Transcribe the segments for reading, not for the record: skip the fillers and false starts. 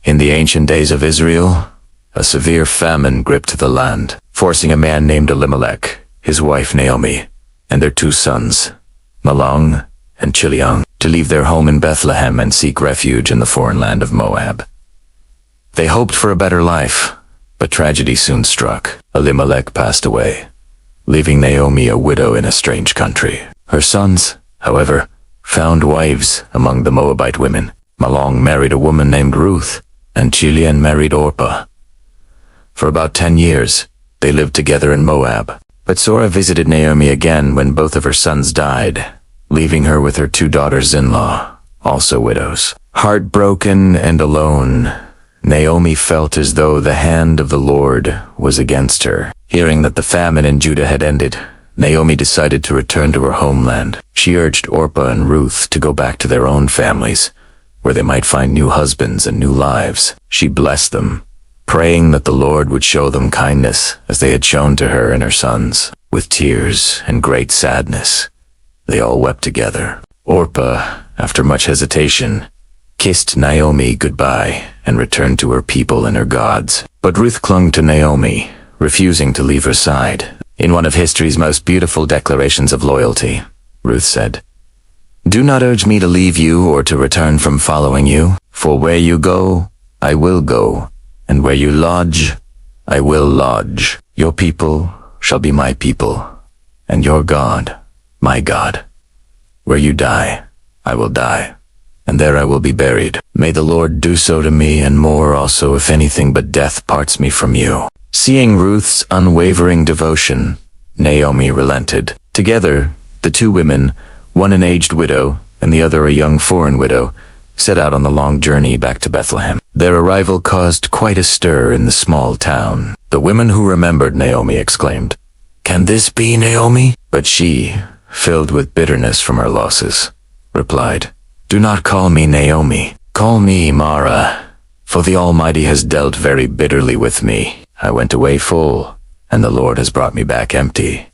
In the ancient days of Israel, a severe famine gripped the land, forcing a man named Elimelech, his wife Naomi, and their 2 sons, Mahlon and Chilion, to leave their home in Bethlehem and seek refuge in the foreign land of Moab. They hoped for a better life, but tragedy soon struck. Elimelech passed away, leaving Naomi a widow in a strange country. Her sons, however, found wives among the Moabite women. Mahlon married a woman named Ruth, and Chilion married Orpah. For about 10 years, they lived together in Moab. But Zora visited Naomi again when both of her sons died, leaving her with her 2 daughters-in-law, also widows. Heartbroken and alone, Naomi felt as though the hand of the Lord was against her. Hearing that the famine in Judah had ended, Naomi decided to return to her homeland. She urged Orpah and Ruth to go back to their own families, where they might find new husbands and new lives. She blessed them, praying that the Lord would show them kindness as they had shown to her and her sons. With tears and great sadness, they all wept together. Orpah, after much hesitation, kissed Naomi goodbye and returned to her people and her gods. But Ruth clung to Naomi, refusing to leave her side. In one of history's most beautiful declarations of loyalty, Ruth said, "Do not urge me to leave you or to return from following you, for where you go, I will go, and where you lodge, I will lodge. Your people shall be my people, and your God, my God. Where you die, I will die, and there I will be buried. May the Lord do so to me, and more also, if anything but death parts me from you." Seeing Ruth's unwavering devotion, Naomi relented. Together, the 2 women, one an aged widow and the other a young foreign widow, set out on the long journey back to Bethlehem. Their arrival caused quite a stir in the small town. The women who remembered Naomi exclaimed, "Can this be Naomi?" But she, filled with bitterness from her losses, replied, "Do not call me Naomi. Call me Mara, for the Almighty has dealt very bitterly with me. I went away full, and the Lord has brought me back empty."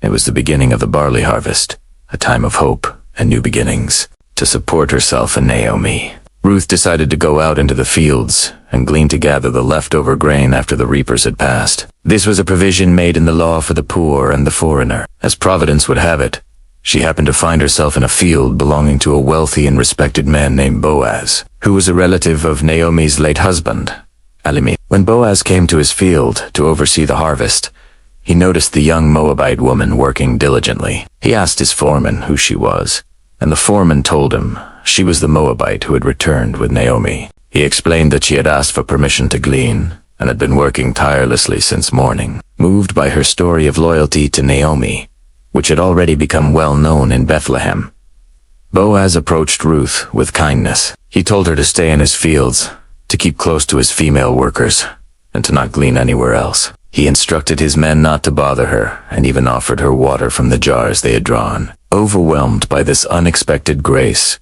It was the beginning of the barley harvest, a time of hope and new beginnings. To support herself and Naomi, Ruth decided to go out into the fields and glean to gather the leftover grain after the reapers had passed. This was a provision made in the law for the poor and the foreigner. As Providence would have it, she happened to find herself in a field belonging to a wealthy and respected man named Boaz, who was a relative of Naomi's late husband, Elimelech. When Boaz came to his field to oversee the harvest, he noticed the young Moabite woman working diligently. He asked his foreman who she was, and the foreman told him she was the Moabite who had returned with Naomi. He explained that she had asked for permission to glean and had been working tirelessly since morning. Moved by her story of loyalty to Naomi, which had already become well known in Bethlehem, Boaz approached Ruth with kindness. He told her to stay in his fields, to keep close to his female workers, and to not glean anywhere else. He instructed his men not to bother her, and even offered her water from the jars they had drawn. Overwhelmed by this unexpected grace,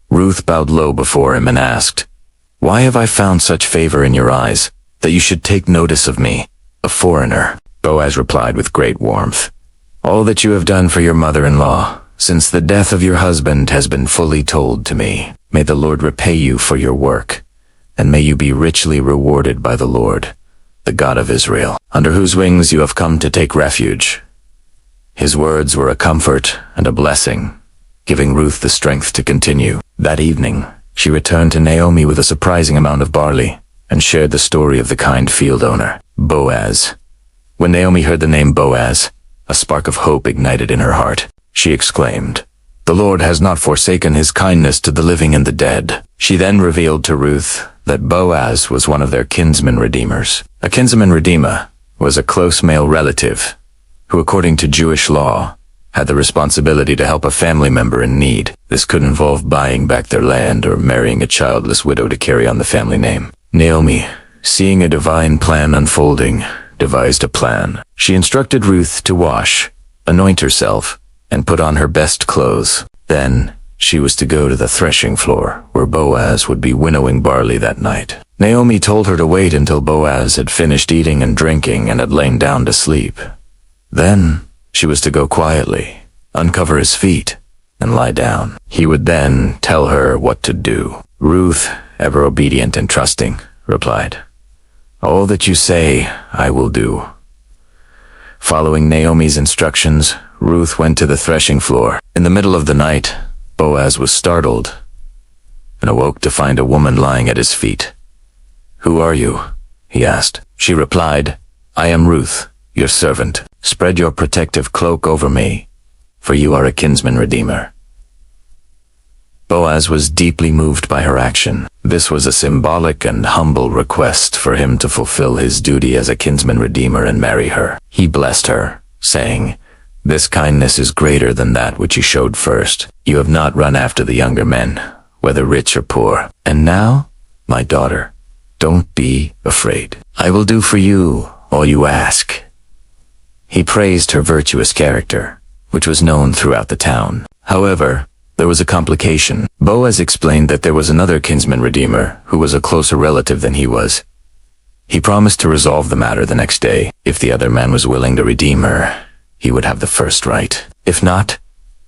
Ruth bowed low before him and asked, "Why have I found such favor in your eyes, that you should take notice of me, a foreigner?" Boaz replied with great warmth, "All that you have done for your mother-in-law, since the death of your husband, has been fully told to me. May the Lord repay you for your work, and may you be richly rewarded by the Lord, the God of Israel, under whose wings you have come to take refuge." His words were a comfort and a blessing, giving Ruth the strength to continue. That evening, she returned to Naomi with a surprising amount of barley, and shared the story of the kind field owner, Boaz. When Naomi heard the name Boaz, a spark of hope ignited in her heart. She exclaimed, "The Lord has not forsaken his kindness to the living and the dead." She then revealed to Ruth that Boaz was one of their kinsman redeemers. A kinsman redeemer was a close male relative who, according to Jewish law, had the responsibility to help a family member in need. This could involve buying back their land or marrying a childless widow to carry on the family name. Naomi, seeing a divine plan unfolding, devised a plan. She instructed Ruth to wash, anoint herself, and put on her best clothes. Then she was to go to the threshing floor, where Boaz would be winnowing barley that night. Naomi told her to wait until Boaz had finished eating and drinking and had lain down to sleep. Then she was to go quietly, uncover his feet, and lie down. He would then tell her what to do. Ruth ever obedient and trusting, replied, "All that you say, I will do." Following Naomi's instructions, Ruth went to the threshing floor. In the middle of the night, Boaz was startled and awoke to find a woman lying at his feet. "Who are you?" he asked. She replied, "I am Ruth, your servant. Spread your protective cloak over me, for you are a kinsman redeemer." Boaz was deeply moved by her action. This was a symbolic and humble request for him to fulfill his duty as a kinsman redeemer and marry her. He blessed her, saying, "This kindness is greater than that which you showed first. You have not run after the younger men, whether rich or poor. And now, my daughter, don't be afraid. I will do for you all you ask." He praised her virtuous character, which was known throughout the town. However, there was a complication. Boaz explained that there was another kinsman redeemer who was a closer relative than he was. He promised to resolve the matter the next day. If the other man was willing to redeem her, he would have the first right. If not,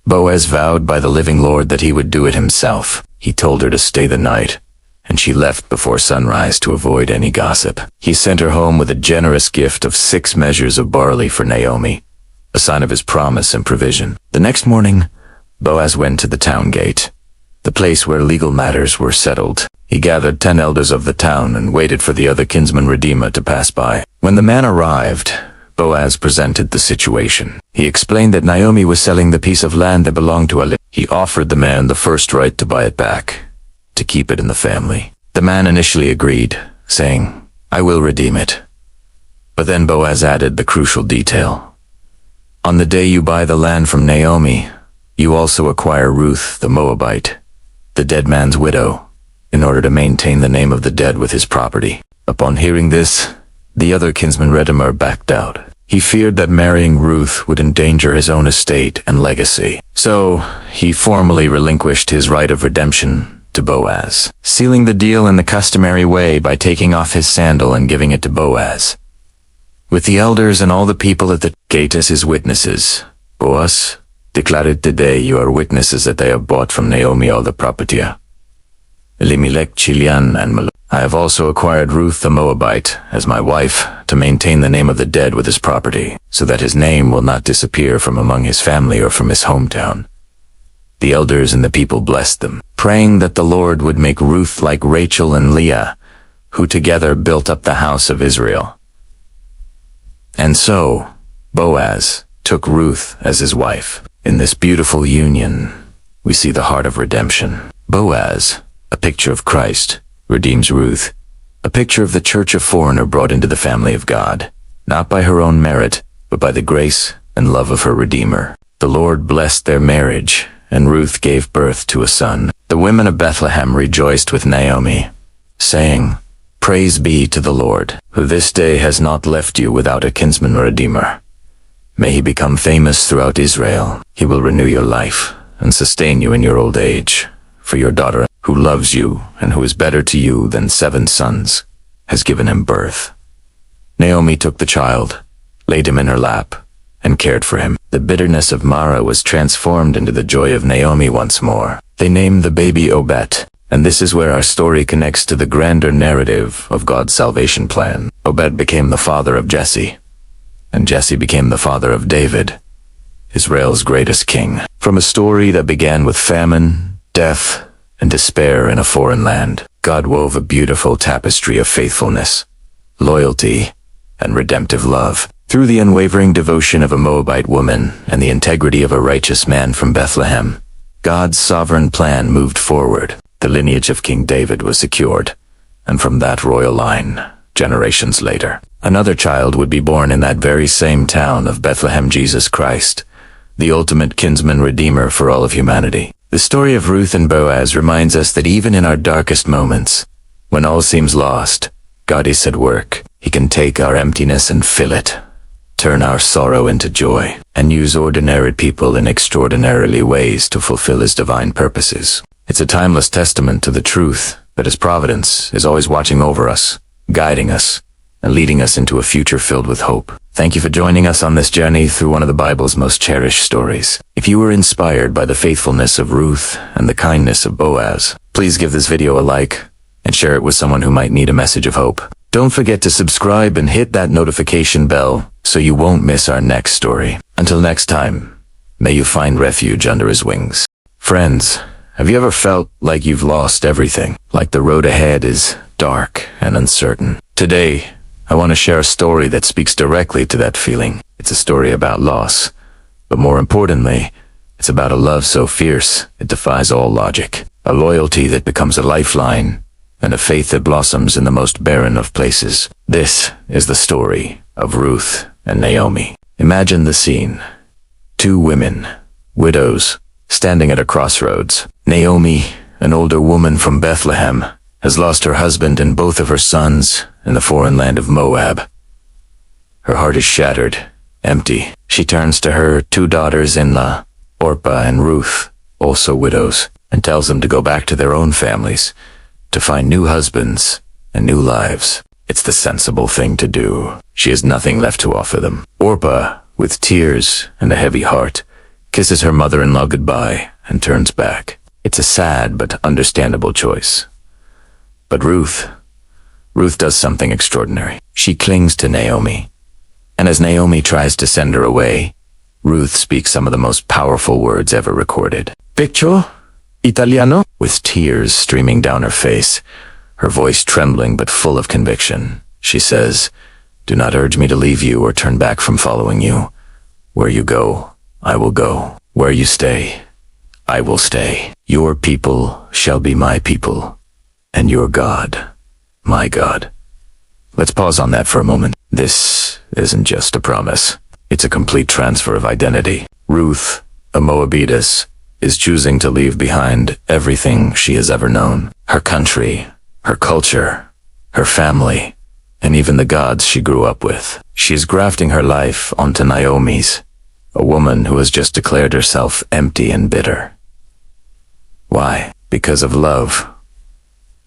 Boaz vowed by the living Lord that he would do it himself. He told her to stay the night, and she left before sunrise to avoid any gossip. He sent her home with a generous gift of 6 measures of barley for Naomi, a sign of his promise and provision. The next morning, Boaz went to the town gate, the place where legal matters were settled. He gathered 10 elders of the town and waited for the other kinsman redeemer to pass by. When the man arrived, Boaz presented the situation. He explained that Naomi was selling the piece of land that belonged to Elimelech. He offered the man the first right to buy it back, to keep it in the family. The man initially agreed, saying, "I will redeem it." But then Boaz added the crucial detail. "On the day you buy the land from Naomi, you also acquire Ruth the Moabite, the dead man's widow, in order to maintain the name of the dead with his property." Upon hearing this, the other kinsman redeemer backed out. He feared that marrying Ruth would endanger his own estate and legacy. So, he formally relinquished his right of redemption to Boaz, sealing the deal in the customary way by taking off his sandal and giving it to Boaz. With the elders and all the people at the gate as his witnesses, Boaz declared, "Today you are witnesses that I have bought from Naomi all the property. Elimelech, Chilion, and Malon. I have also acquired Ruth the Moabite as my wife to maintain the name of the dead with his property, so that his name will not disappear from among his family or from his hometown." The elders and the people blessed them, praying that the Lord would make Ruth like Rachel and Leah, who together built up the house of Israel. And so, Boaz took Ruth as his wife. In this beautiful union, we see the heart of redemption. Boaz, a picture of Christ, redeems Ruth, a picture of the church, a foreigner brought into the family of God, not by her own merit, but by the grace and love of her Redeemer. The Lord blessed their marriage, and Ruth gave birth to a son. The women of Bethlehem rejoiced with Naomi, saying, "Praise be to the Lord, who this day has not left you without a kinsman redeemer. May he become famous throughout Israel. He will renew your life and sustain you in your old age. For your daughter, who loves you and who is better to you than 7 sons, has given him birth." Naomi took the child, laid him in her lap, and cared for him. The bitterness of Mara was transformed into the joy of Naomi once more. They named the baby Obed, and this is where our story connects to the grander narrative of God's salvation plan. Obed became the father of Jesse, and Jesse became the father of David, Israel's greatest king. From a story that began with famine, death, and despair in a foreign land, God wove a beautiful tapestry of faithfulness, loyalty, and redemptive love. Through the unwavering devotion of a Moabite woman and the integrity of a righteous man from Bethlehem, God's sovereign plan moved forward. The lineage of King David was secured, and from that royal line, generations later, another child would be born in that very same town of Bethlehem, Jesus Christ, the ultimate kinsman redeemer for all of humanity. The story of Ruth and Boaz reminds us that even in our darkest moments, when all seems lost, God is at work. He can take our emptiness and fill it, turn our sorrow into joy, and use ordinary people in extraordinarily ways to fulfill his divine purposes. It's a timeless testament to the truth that his providence is always watching over us, guiding us, and leading us into a future filled with hope. Thank you for joining us on this journey through one of the Bible's most cherished stories. If you were inspired by the faithfulness of Ruth and the kindness of Boaz, please give this video a like, and share it with someone who might need a message of hope. Don't forget to subscribe and hit that notification bell so you won't miss our next story. Until next time, may you find refuge under his wings. Friends, have you ever felt like you've lost everything? Like the road ahead is dark and uncertain? Today, I want to share a story that speaks directly to that feeling. It's a story about loss, but more importantly, it's about a love so fierce it defies all logic, a loyalty that becomes a lifeline, and a faith that blossoms in the most barren of places. This is the story of Ruth and Naomi. Imagine the scene. Two women, widows, standing at a crossroads. Naomi, an older woman from Bethlehem, has lost her husband and both of her sons in the foreign land of Moab. Her heart is shattered, empty. She turns to her two daughters-in-law, Orpah and Ruth, also widows, and tells them to go back to their own families, to find new husbands and new lives. It's the sensible thing to do. She has nothing left to offer them. Orpah, with tears and a heavy heart, kisses her mother-in-law goodbye and turns back. It's a sad but understandable choice. But Ruth does something extraordinary. She clings to Naomi. And as Naomi tries to send her away, Ruth speaks some of the most powerful words ever recorded. Piccio? Italiano? With tears streaming down her face, her voice trembling but full of conviction, she says, "Do not urge me to leave you or turn back from following you. Where you go, I will go. Where you stay, I will stay. Your people shall be my people, and your God, my God." Let's pause on that for a moment. This isn't just a promise. It's a complete transfer of identity. Ruth, a Moabitess, is choosing to leave behind everything she has ever known. Her country, her culture, her family, and even the gods she grew up with. She is grafting her life onto Naomi's, a woman who has just declared herself empty and bitter. Why? Because of love.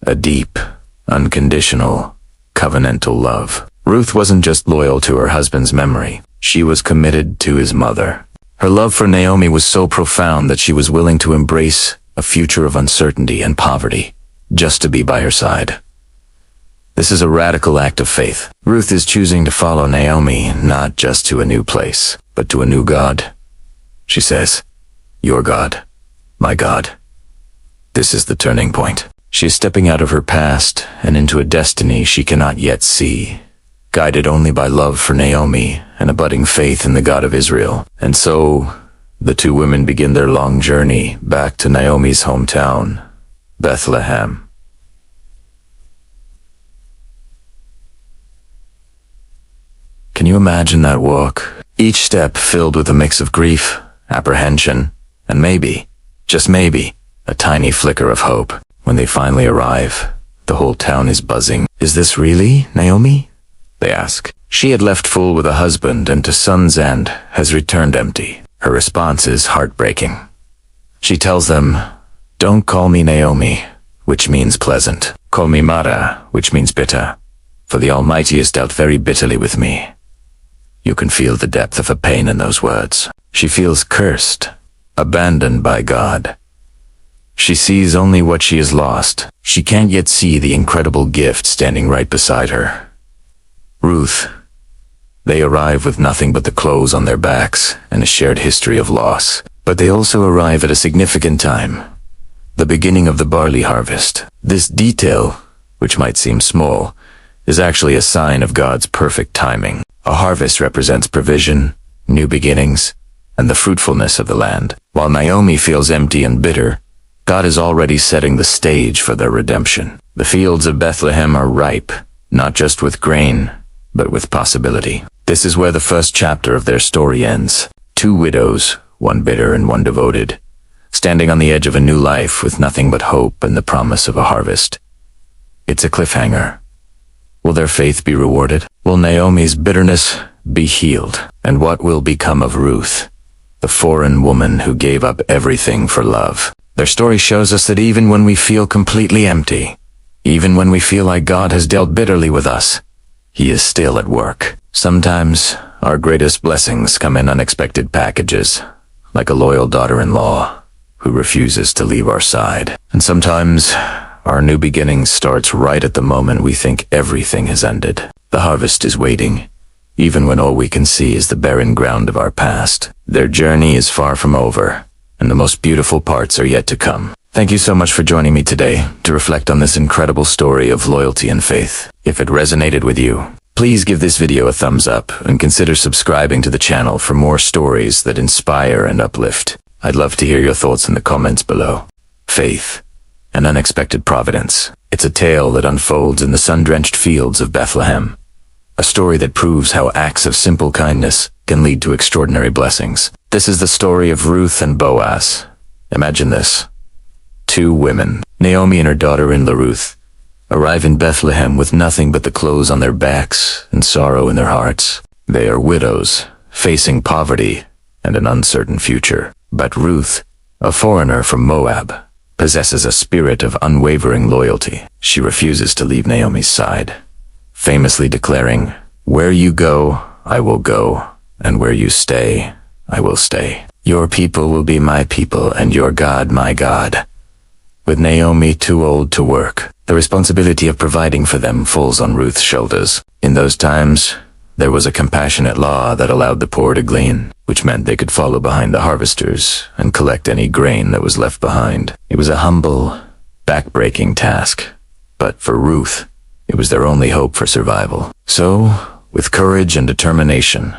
A deep, unconditional, covenantal love. Ruth wasn't just loyal to her husband's memory. She was committed to his mother. Her love for Naomi was so profound that she was willing to embrace a future of uncertainty and poverty, just to be by her side. This is a radical act of faith. Ruth is choosing to follow Naomi, not just to a new place, but to a new God. She says, "Your God, my God." This is the turning point. She is stepping out of her past and into a destiny she cannot yet see, guided only by love for Naomi and a budding faith in the God of Israel. And so, the two women begin their long journey back to Naomi's hometown, Bethlehem. Can you imagine that walk? Each step filled with a mix of grief, apprehension, and maybe, just maybe, a tiny flicker of hope. When they finally arrive, the whole town is buzzing. "Is this really Naomi?" they ask. She had left full with a husband and to sons and has returned empty. Her response is heartbreaking. She tells them, "Don't call me Naomi," which means pleasant. "Call me Mara," which means bitter. For the Almighty has dealt very bitterly with me. You can feel the depth of her pain in those words. She feels cursed, abandoned by God. She sees only what she has lost. She can't yet see the incredible gift standing right beside her. Ruth. They arrive with nothing but the clothes on their backs and a shared history of loss. But they also arrive at a significant time, the beginning of the barley harvest. This detail, which might seem small, is actually a sign of God's perfect timing. A harvest represents provision, new beginnings, and the fruitfulness of the land. While Naomi feels empty and bitter, God is already setting the stage for their redemption. The fields of Bethlehem are ripe, not just with grain, but with possibility. This is where the first chapter of their story ends. Two widows, one bitter and one devoted, standing on the edge of a new life with nothing but hope and the promise of a harvest. It's a cliffhanger. Will their faith be rewarded? Will Naomi's bitterness be healed? And what will become of Ruth, the foreign woman who gave up everything for love? Their story shows us that even when we feel completely empty, even when we feel like God has dealt bitterly with us, He is still at work. Sometimes our greatest blessings come in unexpected packages, like a loyal daughter-in-law who refuses to leave our side. And sometimes Our new beginning starts right at the moment we think everything has ended. The harvest is waiting, even when all we can see is the barren ground of our past. Their journey is far from over, and the most beautiful parts are yet to come. Thank you so much for joining me today to reflect on this incredible story of loyalty and faith. If it resonated with you, please give this video a thumbs up and consider subscribing to the channel for more stories that inspire and uplift. I'd love to hear your thoughts in the comments below. Faith, an unexpected providence. It's a tale that unfolds in the sun-drenched fields of Bethlehem. A story that proves how acts of simple kindness can lead to extraordinary blessings. This is the story of Ruth and Boaz. Imagine this. Two women, Naomi and her daughter-in-law Ruth, arrive in Bethlehem with nothing but the clothes on their backs and sorrow in their hearts. They are widows, facing poverty and an uncertain future. But Ruth, a foreigner from Moab, possesses a spirit of unwavering loyalty. She refuses to leave Naomi's side, famously declaring, "Where you go, I will go, and where you stay, I will stay. Your people will be my people, and your God my God." With Naomi too old to work, the responsibility of providing for them falls on Ruth's shoulders. In those times, there was a compassionate law that allowed the poor to glean, which meant they could follow behind the harvesters and collect any grain that was left behind. It was a humble, back-breaking task, but for Ruth, it was their only hope for survival. So, with courage and determination,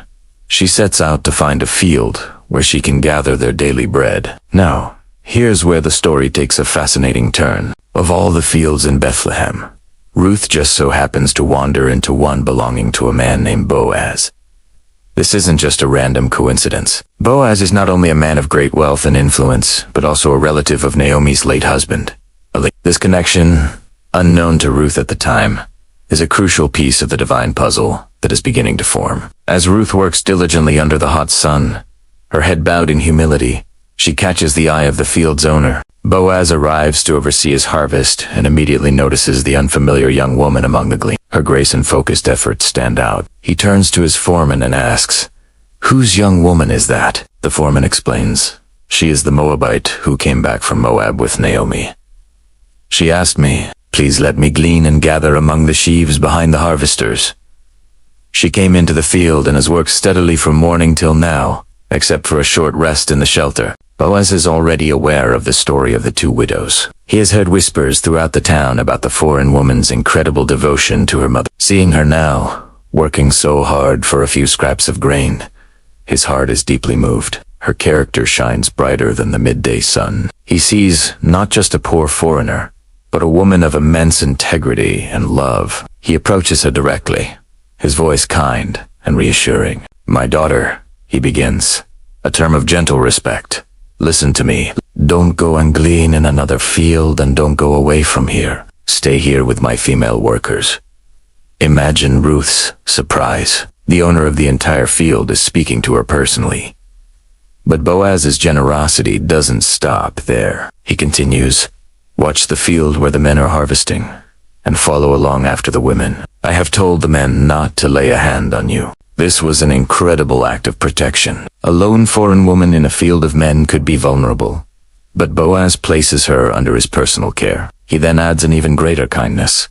she sets out to find a field where she can gather their daily bread. Now, here's where the story takes a fascinating turn. Of all the fields in Bethlehem, Ruth just so happens to wander into one belonging to a man named Boaz. This isn't just a random coincidence. Boaz is not only a man of great wealth and influence, but also a relative of Naomi's late husband. This connection, unknown to Ruth at the time, is a crucial piece of the divine puzzle that is beginning to form. As Ruth works diligently under the hot sun, her head bowed in humility, she catches the eye of the field's owner. Boaz arrives to oversee his harvest and immediately notices the unfamiliar young woman among the gleaners. Her grace and focused efforts stand out. He turns to his foreman and asks, "Whose young woman is that?" The foreman explains, "She is the Moabite who came back from Moab with Naomi. She asked me, 'Please let me glean and gather among the sheaves behind the harvesters.' She came into the field and has worked steadily from morning till now, except for a short rest in the shelter." Boaz is already aware of the story of the two widows. He has heard whispers throughout the town about the foreign woman's incredible devotion to her mother. Seeing her now, working so hard for a few scraps of grain, his heart is deeply moved. Her character shines brighter than the midday sun. He sees not just a poor foreigner, but a woman of immense integrity and love. He approaches her directly, his voice kind and reassuring. "My daughter," he begins, a term of gentle respect. "Listen to me. Don't go and glean in another field and don't go away from here. Stay here with my female workers." Imagine Ruth's surprise. The owner of the entire field is speaking to her personally. But Boaz's generosity doesn't stop there. He continues, "Watch the field where the men are harvesting and follow along after the women. I have told the men not to lay a hand on you." This was an incredible act of protection. A lone foreign woman in a field of men could be vulnerable, but Boaz places her under his personal care. He then adds an even greater kindness.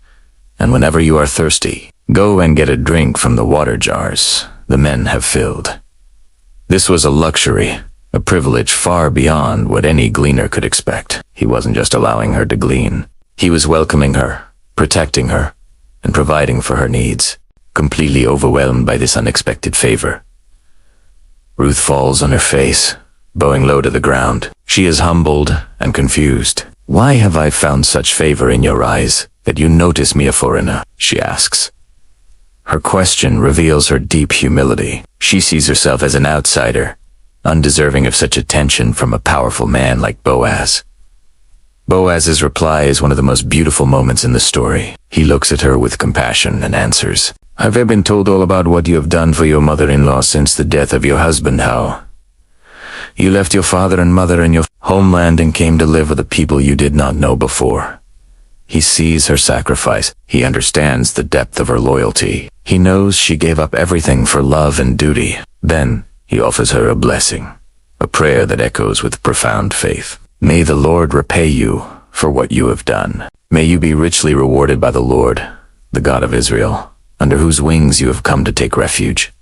"And whenever you are thirsty, go and get a drink from the water jars the men have filled." This was a luxury, a privilege far beyond what any gleaner could expect. He wasn't just allowing her to glean. He was welcoming her, protecting her, and providing for her needs. Completely overwhelmed by this unexpected favor, Ruth falls on her face, bowing low to the ground. She is humbled and confused. "Why have I found such favor in your eyes that you notice me a foreigner?" she asks. Her question reveals her deep humility. She sees herself as an outsider, undeserving of such attention from a powerful man like Boaz. Boaz's reply is one of the most beautiful moments in the story. He looks at her with compassion and answers, "Have I been told all about what you have done for your mother-in-law since the death of your husband? How you left your father and mother and your homeland and came to live with a people you did not know before." He sees her sacrifice. He understands the depth of her loyalty. He knows she gave up everything for love and duty. Then he offers her a blessing, a prayer that echoes with profound faith. "May the Lord repay you for what you have done. May you be richly rewarded by the Lord, the God of Israel, under whose wings you have come to take refuge."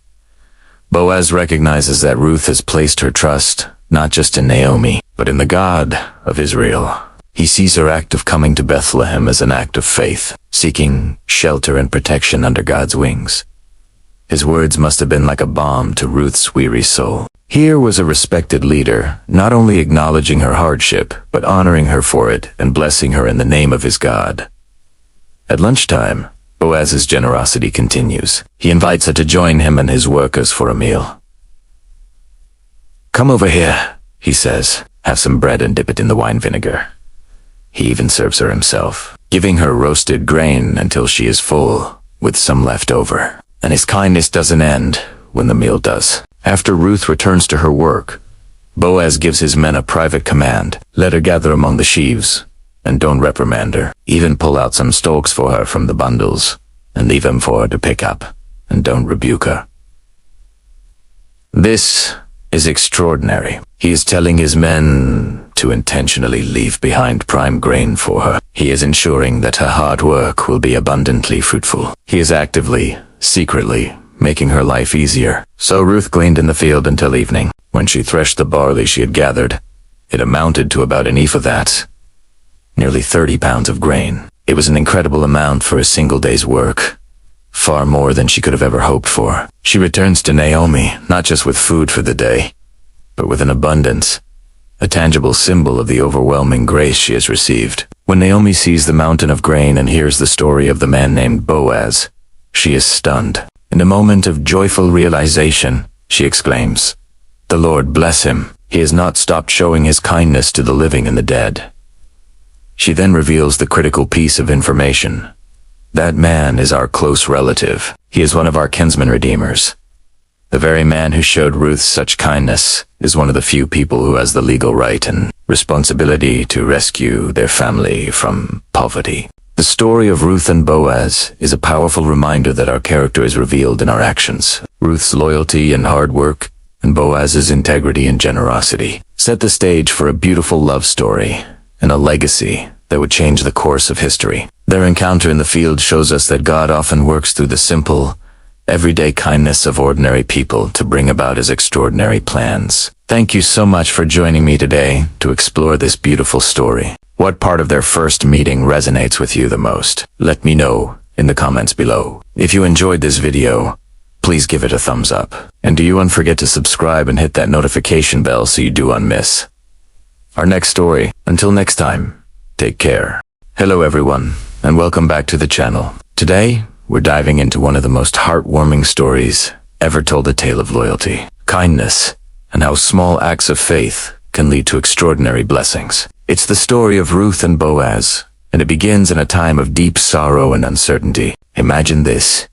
Boaz recognizes that Ruth has placed her trust not just in Naomi, but in the God of Israel. He sees her act of coming to Bethlehem as an act of faith, seeking shelter and protection under God's wings. His words must have been like a balm to Ruth's weary soul. Here was a respected leader, not only acknowledging her hardship, but honoring her for it and blessing her in the name of his God. At lunchtime, Boaz's generosity continues. He invites her to join him and his workers for a meal. "Come over here," he says. "Have some bread and dip it in the wine vinegar." He even serves her himself, giving her roasted grain until she is full, with some left over. And his kindness doesn't end when the meal does. After Ruth returns to her work, Boaz gives his men a private command. Let her gather among the sheaves, and don't reprimand her. Even pull out some stalks for her from the bundles, and leave them for her to pick up, and don't rebuke her. This is extraordinary. He is telling his men to intentionally leave behind prime grain for her. He is ensuring that her hard work will be abundantly fruitful. He is actively, secretly, making her life easier. So Ruth gleaned in the field until evening. When she threshed the barley she had gathered, it amounted to about an ephah, that nearly 30 pounds of grain. It was an incredible amount for a single day's work, far more than she could have ever hoped for. She returns to Naomi, not just with food for the day, but with an abundance, a tangible symbol of the overwhelming grace she has received. When Naomi sees the mountain of grain and hears the story of the man named Boaz, she is stunned. In a moment of joyful realization, she exclaims, "The Lord bless him. He has not stopped showing his kindness to the living and the dead." She then reveals the critical piece of information. That man is our close relative. He is one of our kinsman redeemers. The very man who showed Ruth such kindness is one of the few people who has the legal right and responsibility to rescue their family from poverty. The story of Ruth and Boaz is a powerful reminder that our character is revealed in our actions. Ruth's loyalty and hard work, and Boaz's integrity and generosity, set the stage for a beautiful love story and a legacy that would change the course of history. Their encounter in the field shows us that God often works through the simple, everyday kindness of ordinary people to bring about his extraordinary plans. Thank you so much for joining me today to explore this beautiful story. What part of their first meeting resonates with you the most? Let me know in the comments below. If you enjoyed this video, please give it a thumbs up. And don't forget to subscribe and hit that notification bell so you don't miss our next story. Until next time, take care. Hello everyone, and welcome back to the channel. Today, we're diving into one of the most heartwarming stories ever told, a tale of loyalty, kindness, and how small acts of faith can lead to extraordinary blessings. It's the story of Ruth and Boaz, and it begins in a time of deep sorrow and uncertainty. Imagine this: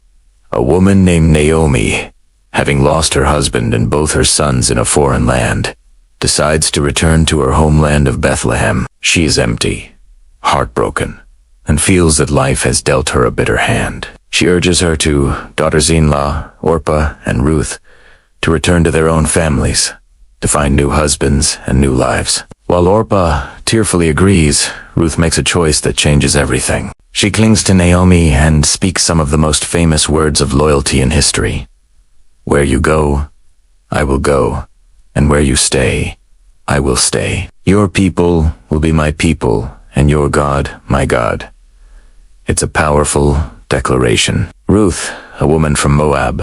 a woman named Naomi, having lost her husband and both her sons in a foreign land, decides to return to her homeland of Bethlehem. She is empty, heartbroken, and feels that life has dealt her a bitter hand. She urges her two daughters-in-law, Orpah and Ruth, to return to their own families, to find new husbands and new lives. While Orpah tearfully agrees, Ruth makes a choice that changes everything. She clings to Naomi and speaks some of the most famous words of loyalty in history. "Where you go, I will go, and where you stay, I will stay. Your people will be my people, and your God, my God." It's a powerful declaration. Ruth, a woman from Moab,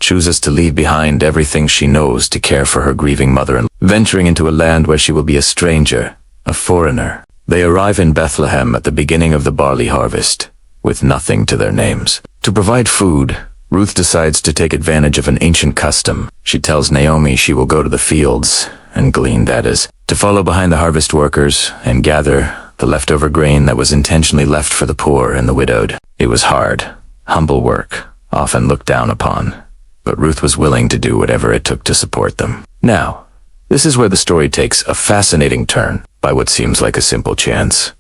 chooses to leave behind everything she knows to care for her grieving mother, venturing into a land where she will be a stranger, a foreigner. They arrive in Bethlehem at the beginning of the barley harvest, with nothing to their names. To provide food, Ruth decides to take advantage of an ancient custom. She tells Naomi she will go to the fields and glean, that is, to follow behind the harvest workers and gather the leftover grain that was intentionally left for the poor and the widowed. It was hard, humble work, often looked down upon, but Ruth was willing to do whatever it took to support them. Now, this is where the story takes a fascinating turn. By what seems like a simple chance,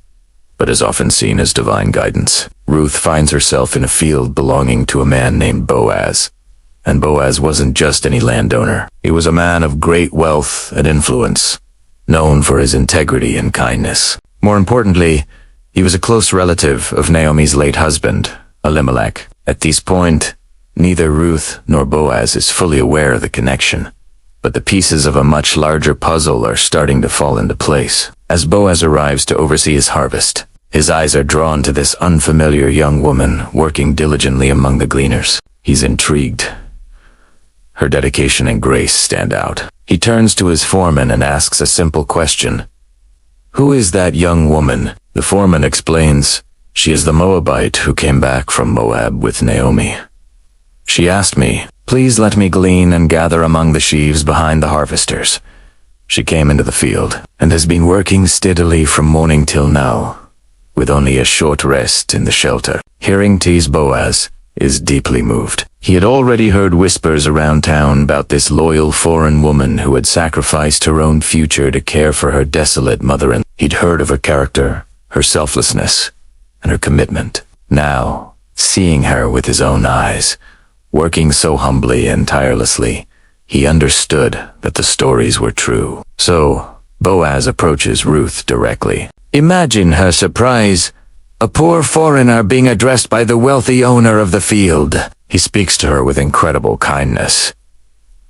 but is often seen as divine guidance, Ruth finds herself in a field belonging to a man named Boaz. And Boaz wasn't just any landowner. He was a man of great wealth and influence, known for his integrity and kindness. More importantly, he was a close relative of Naomi's late husband, Elimelech. At this point, neither Ruth nor Boaz is fully aware of the connection, but the pieces of a much larger puzzle are starting to fall into place. As Boaz arrives to oversee his harvest, his eyes are drawn to this unfamiliar young woman working diligently among the gleaners. He's intrigued. Her dedication and grace stand out. He turns to his foreman and asks a simple question. "Who is that young woman?" The foreman explains, "She is the Moabite who came back from Moab with Naomi. She asked me, 'Please let me glean and gather among the sheaves behind the harvesters.' She came into the field and has been working steadily from morning till now, with only a short rest in the shelter." Hearing this, Boaz is deeply moved. He had already heard whispers around town about this loyal foreign woman who had sacrificed her own future to care for her desolate mother-in-law. He'd heard of her character, her selflessness, and her commitment. Now, seeing her with his own eyes, working so humbly and tirelessly, he understood that the stories were true. So, Boaz approaches Ruth directly. Imagine her surprise, a poor foreigner being addressed by the wealthy owner of the field. He speaks to her with incredible kindness.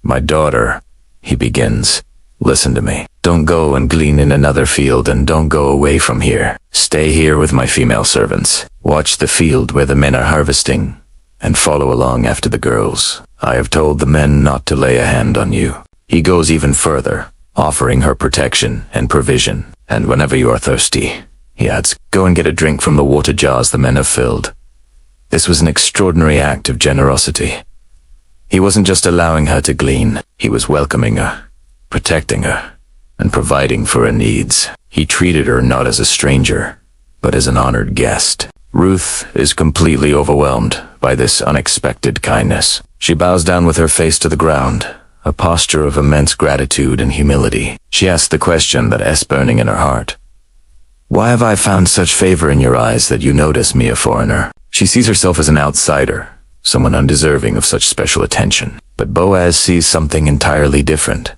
"My daughter," he begins, "listen to me. Don't go and glean in another field, and don't go away from here. Stay here with my female servants. Watch the field where the men are harvesting, and follow along after the girls. I have told the men not to lay a hand on you." He goes even further, offering her protection and provision. "And whenever you are thirsty," he adds, "go and get a drink from the water jars the men have filled." This was an extraordinary act of generosity. He wasn't just allowing her to glean, he was welcoming her, protecting her, and providing for her needs. He treated her not as a stranger, but as an honored guest. Ruth is completely overwhelmed by this unexpected kindness. She bows down with her face to the ground, a posture of immense gratitude and humility. She asks the question that is burning in her heart. "Why have I found such favor in your eyes that you notice me, a foreigner?" She sees herself as an outsider, someone undeserving of such special attention. But Boaz sees something entirely different.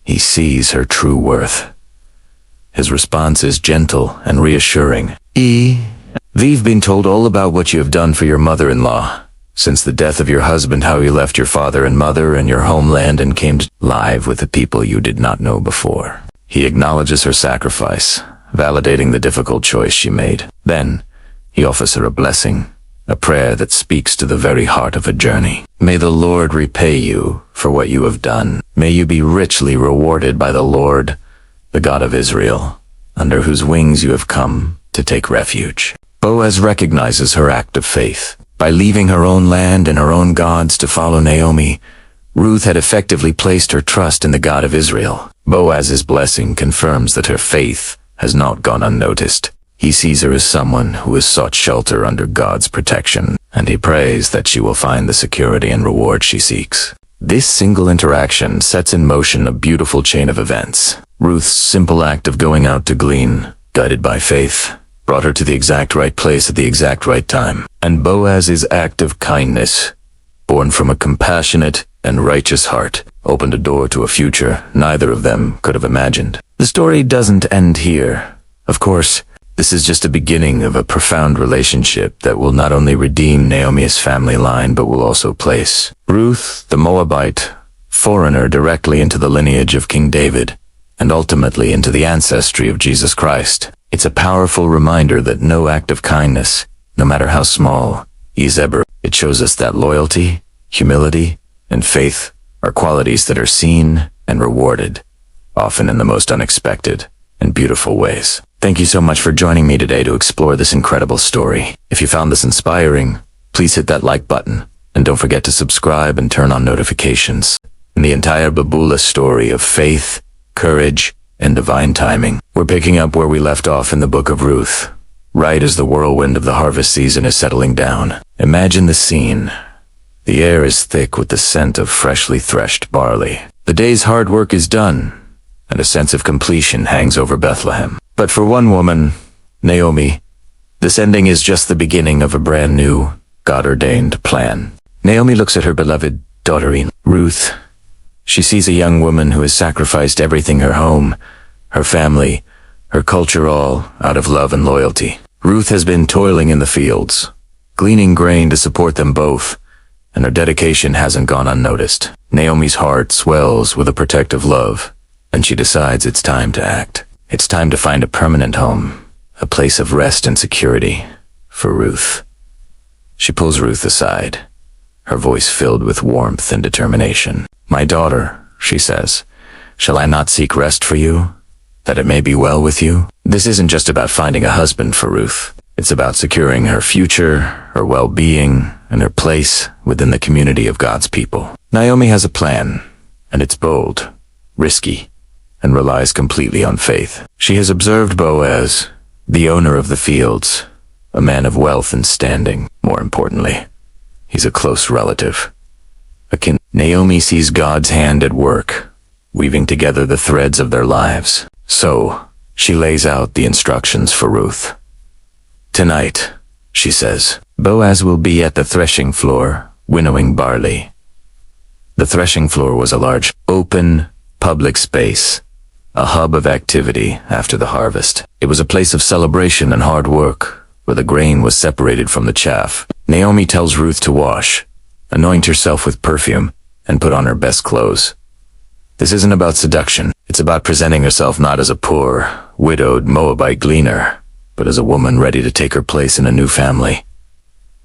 He sees her true worth. His response is gentle and reassuring. "We've been told all about what you have done for your mother-in-law. Since the death of your husband, how you left your father and mother and your homeland and came to live with the people you did not know before." He acknowledges her sacrifice, validating the difficult choice she made. Then, he offers her a blessing, a prayer that speaks to the very heart of a journey. "May the Lord repay you for what you have done. May you be richly rewarded by the Lord, the God of Israel, under whose wings you have come to take refuge." Boaz recognizes her act of faith. By leaving her own land and her own gods to follow Naomi, Ruth had effectively placed her trust in the God of Israel. Boaz's blessing confirms that her faith has not gone unnoticed. He sees her as someone who has sought shelter under God's protection, and he prays that she will find the security and reward she seeks. This single interaction sets in motion a beautiful chain of events. Ruth's simple act of going out to glean, guided by faith, brought her to the exact right place at the exact right time. And Boaz's act of kindness, born from a compassionate and righteous heart, opened a door to a future neither of them could have imagined. The story doesn't end here. Of course, this is just a beginning of a profound relationship that will not only redeem Naomi's family line, but will also place Ruth, the Moabite foreigner, directly into the lineage of King David, and ultimately into the ancestry of Jesus Christ. It's a powerful reminder that no act of kindness, no matter how small, is ever. It shows us that loyalty, humility, and faith are qualities that are seen and rewarded, often in the most unexpected and beautiful ways. Thank you so much for joining me today to explore this incredible story. If you found this inspiring, please hit that like button, and don't forget to subscribe and turn on notifications. In the entire Babula story of faith, courage, and divine timing, we're picking up where we left off in the book of Ruth, right as the whirlwind of the harvest season is settling down. Imagine the scene. The air is thick with the scent of freshly threshed barley. The day's hard work is done, and a sense of completion hangs over Bethlehem. But for one woman, Naomi, this ending is just the beginning of a brand new, God-ordained plan. Naomi looks at her beloved daughter-in-law, Ruth. She sees a young woman who has sacrificed everything, her home, her family, her culture all out of love and loyalty. Ruth has been toiling in the fields, gleaning grain to support them both, and her dedication hasn't gone unnoticed. Naomi's heart swells with a protective love, and she decides it's time to act. It's time to find a permanent home, a place of rest and security for Ruth. She pulls Ruth aside, her voice filled with warmth and determination. "My daughter," she says, "shall I not seek rest for you, that it may be well with you?" This isn't just about finding a husband for Ruth. It's about securing her future, her well-being, and her place within the community of God's people. Naomi has a plan, and it's bold, risky, and relies completely on faith. She has observed Boaz, the owner of the fields, a man of wealth and standing. More importantly, he's a close relative. Naomi sees God's hand at work, weaving together the threads of their lives. So, she lays out the instructions for Ruth. "Tonight," she says, "Boaz will be at the threshing floor, winnowing barley." The threshing floor was a large, open, public space, a hub of activity after the harvest. It was a place of celebration and hard work, where the grain was separated from the chaff. Naomi tells Ruth to wash, anoint herself with perfume, and put on her best clothes. This isn't about seduction. It's about presenting herself not as a poor, widowed Moabite gleaner, but as a woman ready to take her place in a new family.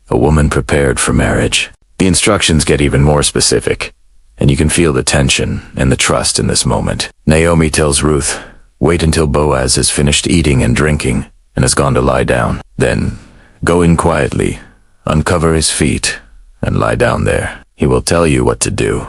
A woman prepared for marriage. The instructions get even more specific, and you can feel the tension and the trust in this moment. Naomi tells Ruth, "Wait until Boaz has finished eating and drinking and has gone to lie down. Then go in quietly, uncover his feet, and lie down there. He will tell you what to do."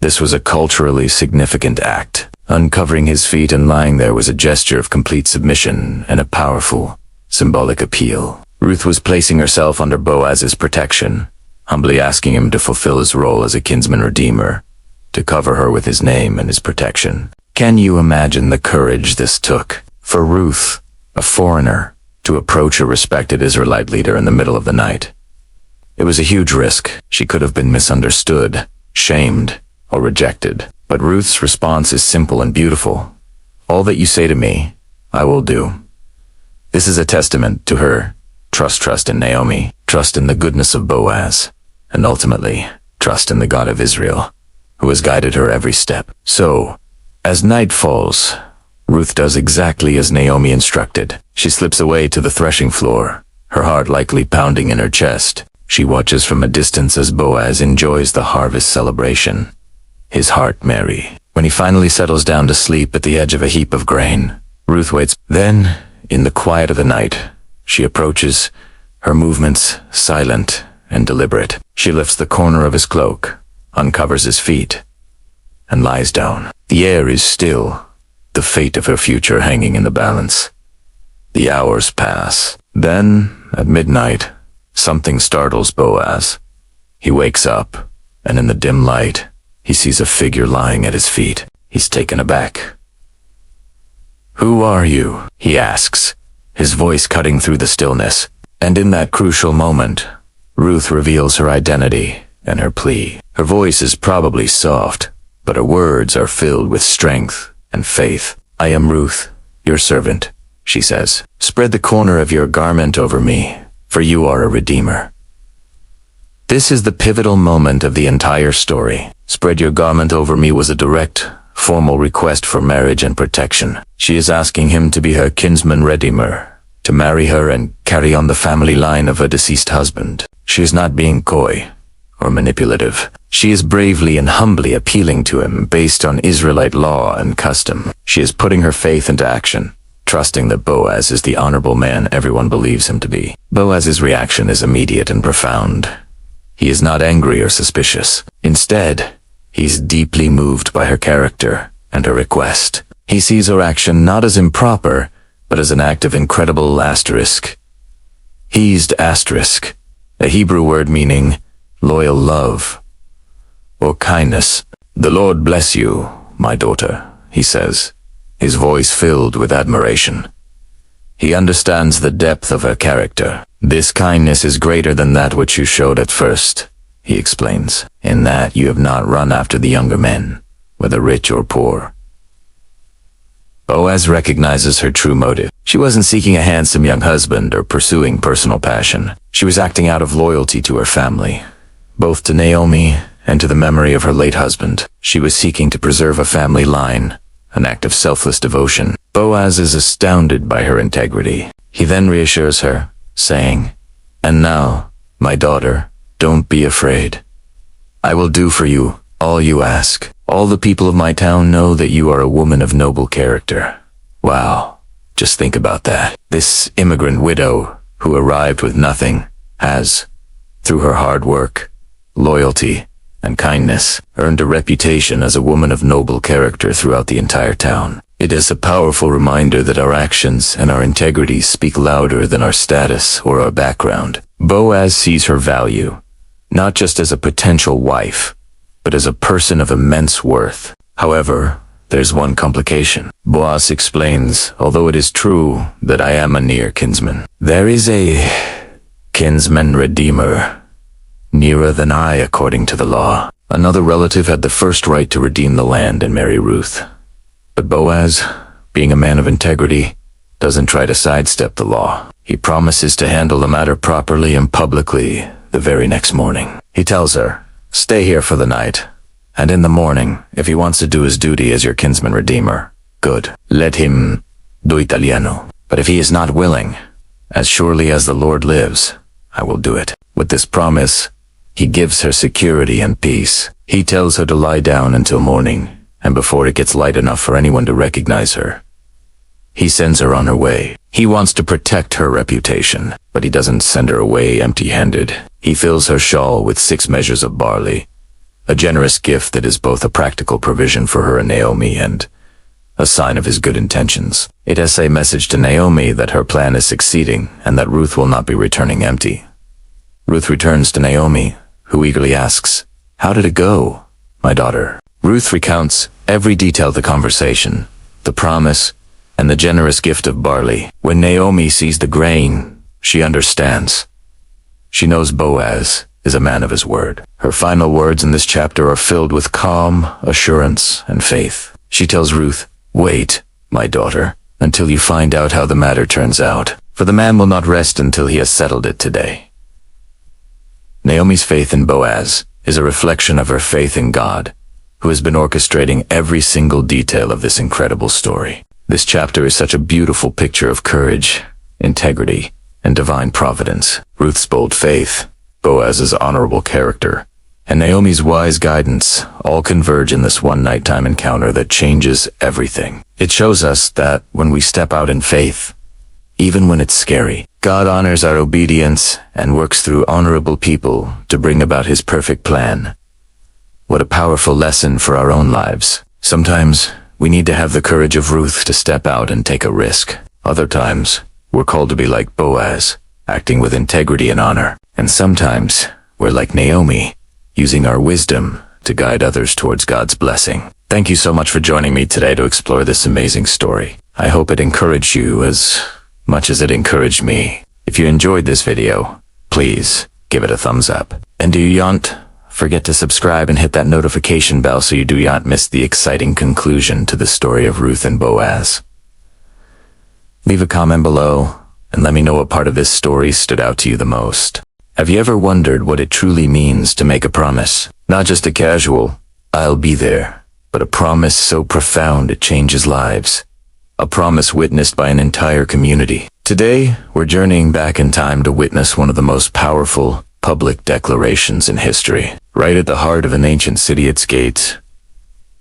This was a culturally significant act. Uncovering his feet and lying there was a gesture of complete submission and a powerful, symbolic appeal. Ruth was placing herself under Boaz's protection, humbly asking him to fulfill his role as a kinsman redeemer, to cover her with his name and his protection. Can you imagine the courage this took for Ruth, a foreigner, to approach a respected Israelite leader in the middle of the night? It was a huge risk. She could have been misunderstood, shamed, or rejected. But Ruth's response is simple and beautiful. "All that you say to me, I will do." This is a testament to her trust in Naomi, trust in the goodness of Boaz, and ultimately, trust in the God of Israel, who has guided her every step. So, as night falls, Ruth does exactly as Naomi instructed. She slips away to the threshing floor, her heart likely pounding in her chest. She watches from a distance as Boaz enjoys the harvest celebration, his heart merry. When he finally settles down to sleep at the edge of a heap of grain, Ruth waits. Then, in the quiet of the night, she approaches, her movements silent and deliberate. She lifts the corner of his cloak, uncovers his feet, and lies down. The air is still, the fate of her future hanging in the balance. The hours pass. Then, at midnight, something startles Boaz. He wakes up, and in the dim light, he sees a figure lying at his feet. He's taken aback. "Who are you?" he asks, his voice cutting through the stillness. And in that crucial moment, Ruth reveals her identity and her plea. Her voice is probably soft, but her words are filled with strength and faith. "I am Ruth, your servant," she says. "Spread the corner of your garment over me, for you are a redeemer." This is the pivotal moment of the entire story. "Spread your garment over me" was a direct, formal request for marriage and protection. She is asking him to be her kinsman redeemer, to marry her and carry on the family line of her deceased husband. She is not being coy or manipulative. She is bravely and humbly appealing to him based on Israelite law and custom. She is putting her faith into action, trusting that Boaz is the honorable man everyone believes him to be. Boaz's reaction is immediate and profound. He is not angry or suspicious. Instead, he's deeply moved by her character and her request. He sees her action not as improper, but as an act of incredible asterisk, a Hebrew word meaning loyal love or kindness. "The Lord bless you, my daughter," he says, his voice filled with admiration. He understands the depth of her character. "This kindness is greater than that which you showed at first," he explains, "in that you have not run after the younger men, whether rich or poor. Boaz recognizes her true motive. She wasn't seeking a handsome young husband or pursuing personal passion. She was acting out of loyalty to her family, both to Naomi and to the memory of her late husband. She was seeking to preserve a family line, an act of selfless devotion. Boaz is astounded by her integrity. He then reassures her, saying, "And now, my daughter, don't be afraid. I will do for you all you ask. All the people of my town know that you are a woman of noble character." Wow, just think about that. This immigrant widow who arrived with nothing has, through her hard work, loyalty, and kindness, earned a reputation as a woman of noble character throughout the entire town. It is a powerful reminder that our actions and our integrity speak louder than our status or our background. Boaz sees her value, not just as a potential wife, but as a person of immense worth. However, there's one complication. Boaz explains, although it is true that I am a near kinsman, there is a kinsman redeemer, nearer than I according to the law. Another relative had the first right to redeem the land and marry Ruth. But Boaz, being a man of integrity, doesn't try to sidestep the law. He promises to handle the matter properly and publicly the very next morning. He tells her, "Stay here for the night, and in the morning, if he wants to do his duty as your kinsman redeemer, good. Let him do Italiano. But if he is not willing, as surely as the Lord lives, I will do it." With this promise, he gives her security and peace. He tells her to lie down until morning, and before it gets light enough for anyone to recognize her, he sends her on her way. He wants to protect her reputation, but he doesn't send her away empty-handed. He fills her shawl with 6 measures of barley, a generous gift that is both a practical provision for her and Naomi and a sign of his good intentions. It has a message to Naomi that her plan is succeeding and that Ruth will not be returning empty. Ruth returns to Naomi, who eagerly asks, "How did it go, my daughter?" Ruth recounts every detail of the conversation, the promise, and the generous gift of barley. When Naomi sees the grain, she understands. She knows Boaz is a man of his word. Her final words in this chapter are filled with calm, assurance, and faith. She tells Ruth, "Wait, my daughter, until you find out how the matter turns out, for the man will not rest until he has settled it today." Naomi's faith in Boaz is a reflection of her faith in God, who has been orchestrating every single detail of this incredible story. This chapter is such a beautiful picture of courage, integrity, and divine providence. Ruth's bold faith, Boaz's honorable character, and Naomi's wise guidance all converge in this one nighttime encounter that changes everything. It shows us that when we step out in faith, even when it's scary, God honors our obedience and works through honorable people to bring about his perfect plan. What a powerful lesson for our own lives. Sometimes we need to have the courage of Ruth to step out and take a risk. Other times, we're called to be like Boaz, acting with integrity and honor. And sometimes, we're like Naomi, using our wisdom to guide others towards God's blessing. Thank you so much for joining me today to explore this amazing story. I hope it encouraged you as much as it encouraged me. If you enjoyed this video, please give it a thumbs up. And do not forget to subscribe and hit that notification bell so you do not miss the exciting conclusion to the story of Ruth and Boaz. Leave a comment below and let me know what part of this story stood out to you the most. Have you ever wondered what it truly means to make a promise? Not just a casual, "I'll be there," but a promise so profound it changes lives. A promise witnessed by an entire community. Today, we're journeying back in time to witness one of the most powerful public declarations in history, right at the heart of an ancient city, its gates.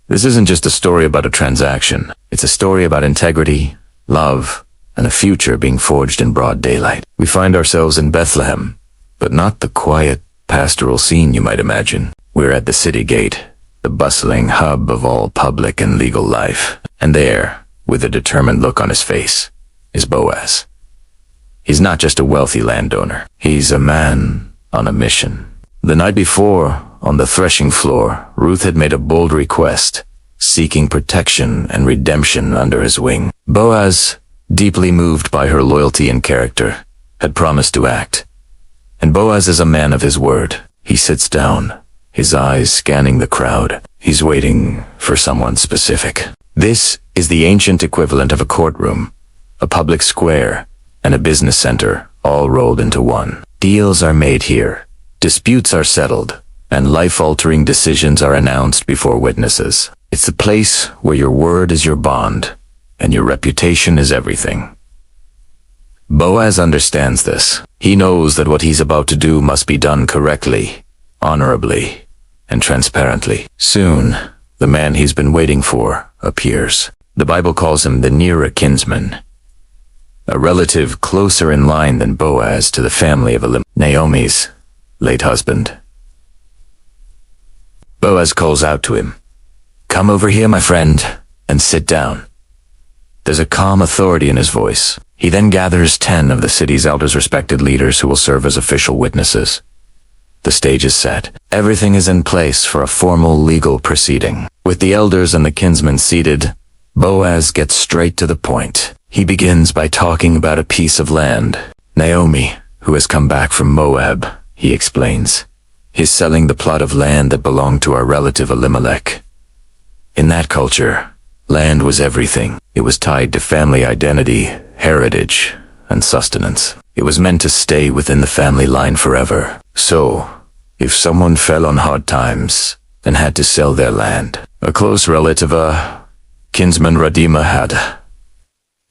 This isn't just a story about a transaction. It's a story about integrity, love, and a future being forged in broad daylight. We find ourselves in Bethlehem, but not the quiet, pastoral scene you might imagine. We're at the city gate, the bustling hub of all public and legal life. And there, with a determined look on his face, is Boaz. He's not just a wealthy landowner. He's a man on a mission. The night before, on the threshing floor, Ruth had made a bold request, seeking protection and redemption under his wing. Boaz, deeply moved by her loyalty and character, had promised to act. And Boaz is a man of his word. He sits down, his eyes scanning the crowd. He's waiting for someone specific. This is the ancient equivalent of a courtroom, a public square, and a business center, all rolled into one. Deals are made here, disputes are settled, and life-altering decisions are announced before witnesses. It's a place where your word is your bond, and your reputation is everything. Boaz understands this. He knows that what he's about to do must be done correctly, honorably, and transparently. Soon, the man he's been waiting for appears. The Bible calls him the nearer kinsman, a relative closer in line than Boaz to the family of Naomi's late husband. Boaz calls out to him, "Come over here, my friend, and sit down." There's a calm authority in his voice. He then gathers 10 of the city's elders, respected leaders who will serve as official witnesses. The stage is set. Everything is in place for a formal legal proceeding. With the elders and the kinsmen seated, Boaz gets straight to the point. He begins by talking about a piece of land. Naomi, who has come back from Moab, he explains, is selling the plot of land that belonged to our relative Elimelech. In that culture, land was everything. It was tied to family identity, heritage, and sustenance. It was meant to stay within the family line forever. So, if someone fell on hard times and had to sell their land, a close relative, kinsman redeemer, had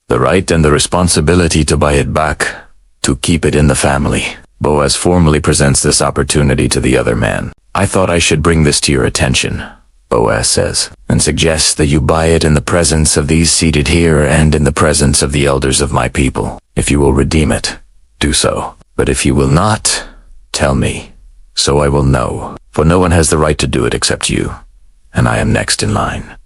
the right and the responsibility to buy it back, to keep it in the family. Boaz formally presents this opportunity to the other man. "I thought I should bring this to your attention," Boaz says, "and suggests that you buy it in the presence of these seated here and in the presence of the elders of my people. If you will redeem it, do so. But if you will not, tell me, so I will know, for no one has the right to do it except you, and I am next in line."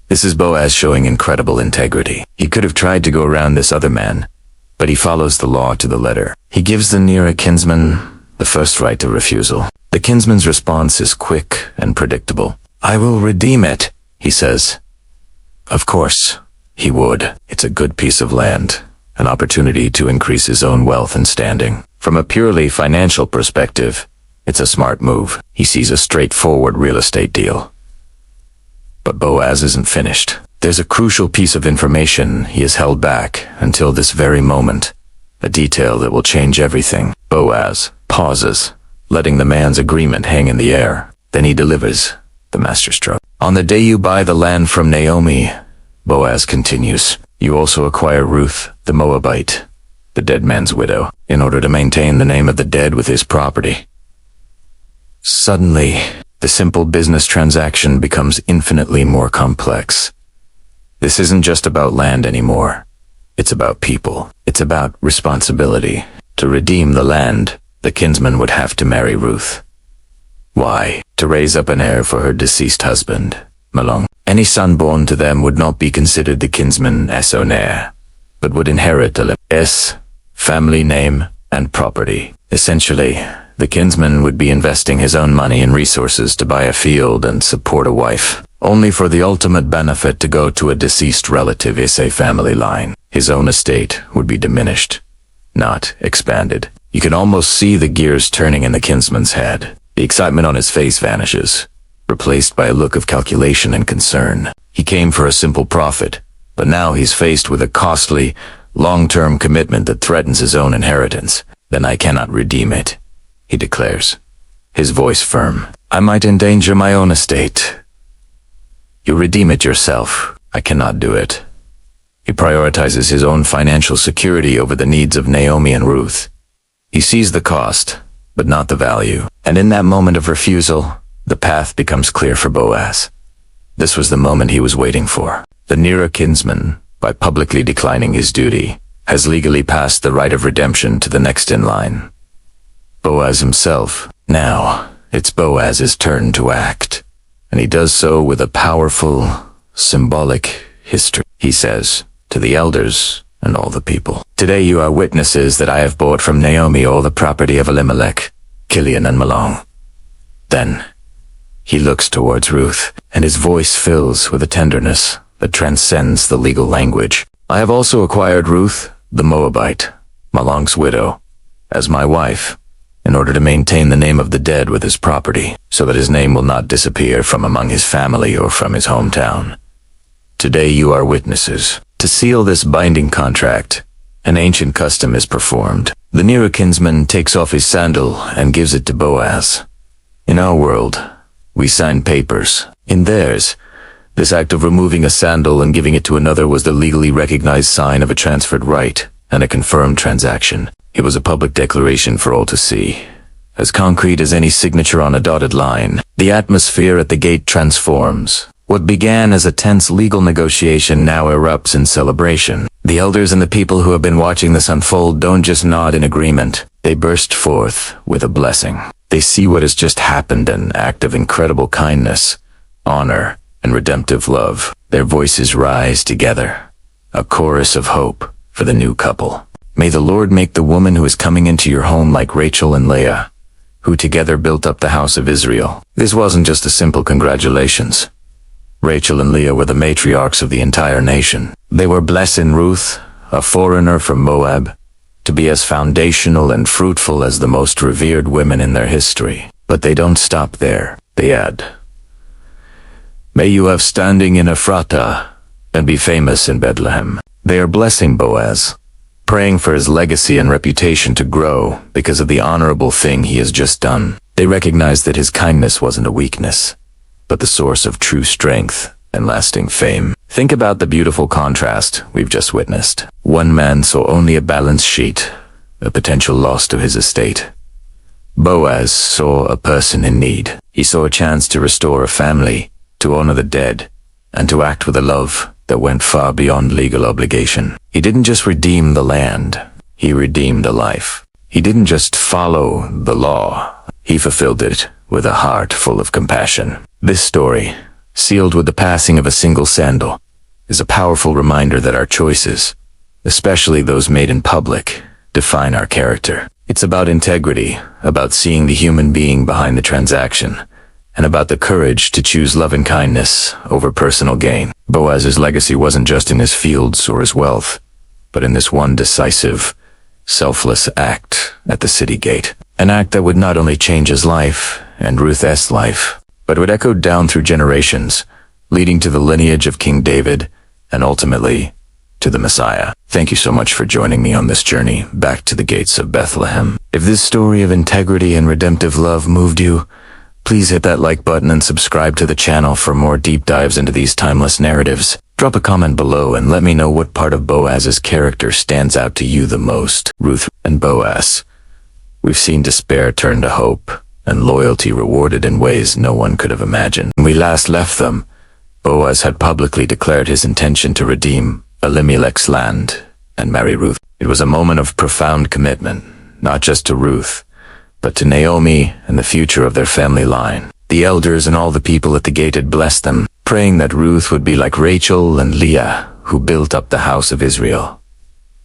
This is Boaz showing incredible integrity. He could have tried to go around this other man, but he follows the law to the letter. He gives the nearer kinsman the first right of refusal. The kinsman's response is quick and predictable. "I will redeem it," he says. Of course, he would. It's a good piece of land, an opportunity to increase his own wealth and standing. From a purely financial perspective, it's a smart move. He sees a straightforward real estate deal. But Boaz isn't finished. There's a crucial piece of information he has held back until this very moment, a detail that will change everything. Boaz pauses, letting the man's agreement hang in the air. Then he delivers the masterstroke. "On the day you buy the land from Naomi," Boaz continues, "you also acquire Ruth, the Moabite, the dead man's widow, in order to maintain the name of the dead with his property." Suddenly, the simple business transaction becomes infinitely more complex. This isn't just about land anymore. It's about people. It's about responsibility. To redeem the land, the kinsman would have to marry Ruth. Why? To raise up an heir for her deceased husband, Malong. Any son born to them would not be considered the kinsman's own heir, but would inherit Elimelech's family name and property. Essentially, the kinsman would be investing his own money and resources to buy a field and support a wife, only for the ultimate benefit to go to a deceased relative is a family line. His own estate would be diminished, not expanded. You can almost see the gears turning in the kinsman's head. The excitement on his face vanishes, replaced by a look of calculation and concern. He came for a simple profit, but now he's faced with a costly, long-term commitment that threatens his own inheritance. "Then I cannot redeem it," he declares, his voice firm. "I might endanger my own estate." "You redeem it yourself. I cannot do it." He prioritizes his own financial security over the needs of Naomi and Ruth. He sees the cost, but not the value. And in that moment of refusal, the path becomes clear for Boaz. This was the moment he was waiting for. The nearer kinsman, by publicly declining his duty, has legally passed the right of redemption to the next in line. Boaz himself. Now, it's Boaz's turn to act, and he does so with a powerful, symbolic history. He says to the elders and all the people, "Today you are witnesses that I have bought from Naomi all the property of Elimelech, Kilian, and Malong." Then, he looks towards Ruth, and his voice fills with a tenderness that transcends the legal language. "I have also acquired Ruth, the Moabite, Malong's widow, as my wife, in order to maintain the name of the dead with his property, so that his name will not disappear from among his family or from his hometown. Today you are witnesses. To seal this binding contract, an ancient custom is performed. The nearer kinsman takes off his sandal and gives it to Boaz. In our world, we sign papers. In theirs, this act of removing a sandal and giving it to another was the legally recognized sign of a transferred right and a confirmed transaction. It was a public declaration for all to see. As concrete as any signature on a dotted line, the atmosphere at the gate transforms. What began as a tense legal negotiation now erupts in celebration. The elders and the people who have been watching this unfold don't just nod in agreement. They burst forth with a blessing. They see what has just happened, an act of incredible kindness, honor, and redemptive love. Their voices rise together, a chorus of hope for the new couple. May the Lord make the woman who is coming into your home like Rachel and Leah, who together built up the house of Israel. This wasn't just a simple congratulations. Rachel and Leah were the matriarchs of the entire nation. They were blessed in Ruth, a foreigner from Moab, to be as foundational and fruitful as the most revered women in their history. But they don't stop there. They add, "May you have standing in Ephrata and be famous in Bethlehem." They are blessing Boaz, praying for his legacy and reputation to grow because of the honorable thing he has just done. They recognize that his kindness wasn't a weakness, but the source of true strength and lasting fame. Think about the beautiful contrast we've just witnessed. One man saw only a balance sheet, a potential loss to his estate. Boaz saw a person in need. He saw a chance to restore a family, to honor the dead, and to act with a love that went far beyond legal obligation. He didn't just redeem the land, he redeemed a life. He didn't just follow the law, he fulfilled it with a heart full of compassion. This story, sealed with the passing of a single sandal, is a powerful reminder that our choices, especially those made in public, define our character. It's about integrity, about seeing the human being behind the transaction, and about the courage to choose love and kindness over personal gain. Boaz's legacy wasn't just in his fields or his wealth, but in this one decisive, selfless act at the city gate. An act that would not only change his life and Ruth's life, but would echo down through generations, leading to the lineage of King David and ultimately to the Messiah. Thank you so much for joining me on this journey back to the gates of Bethlehem. If this story of integrity and redemptive love moved you, please hit that like button and subscribe to the channel for more deep dives into these timeless narratives. Drop a comment below and let me know what part of Boaz's character stands out to you the most. Ruth and Boaz. We've seen despair turn to hope and loyalty rewarded in ways no one could have imagined. When we last left them, Boaz had publicly declared his intention to redeem Elimelech's land and marry Ruth. It was a moment of profound commitment, not just to Ruth, but to Naomi and the future of their family line. The elders and all the people at the gate had blessed them, praying that Ruth would be like Rachel and Leah, who built up the house of Israel.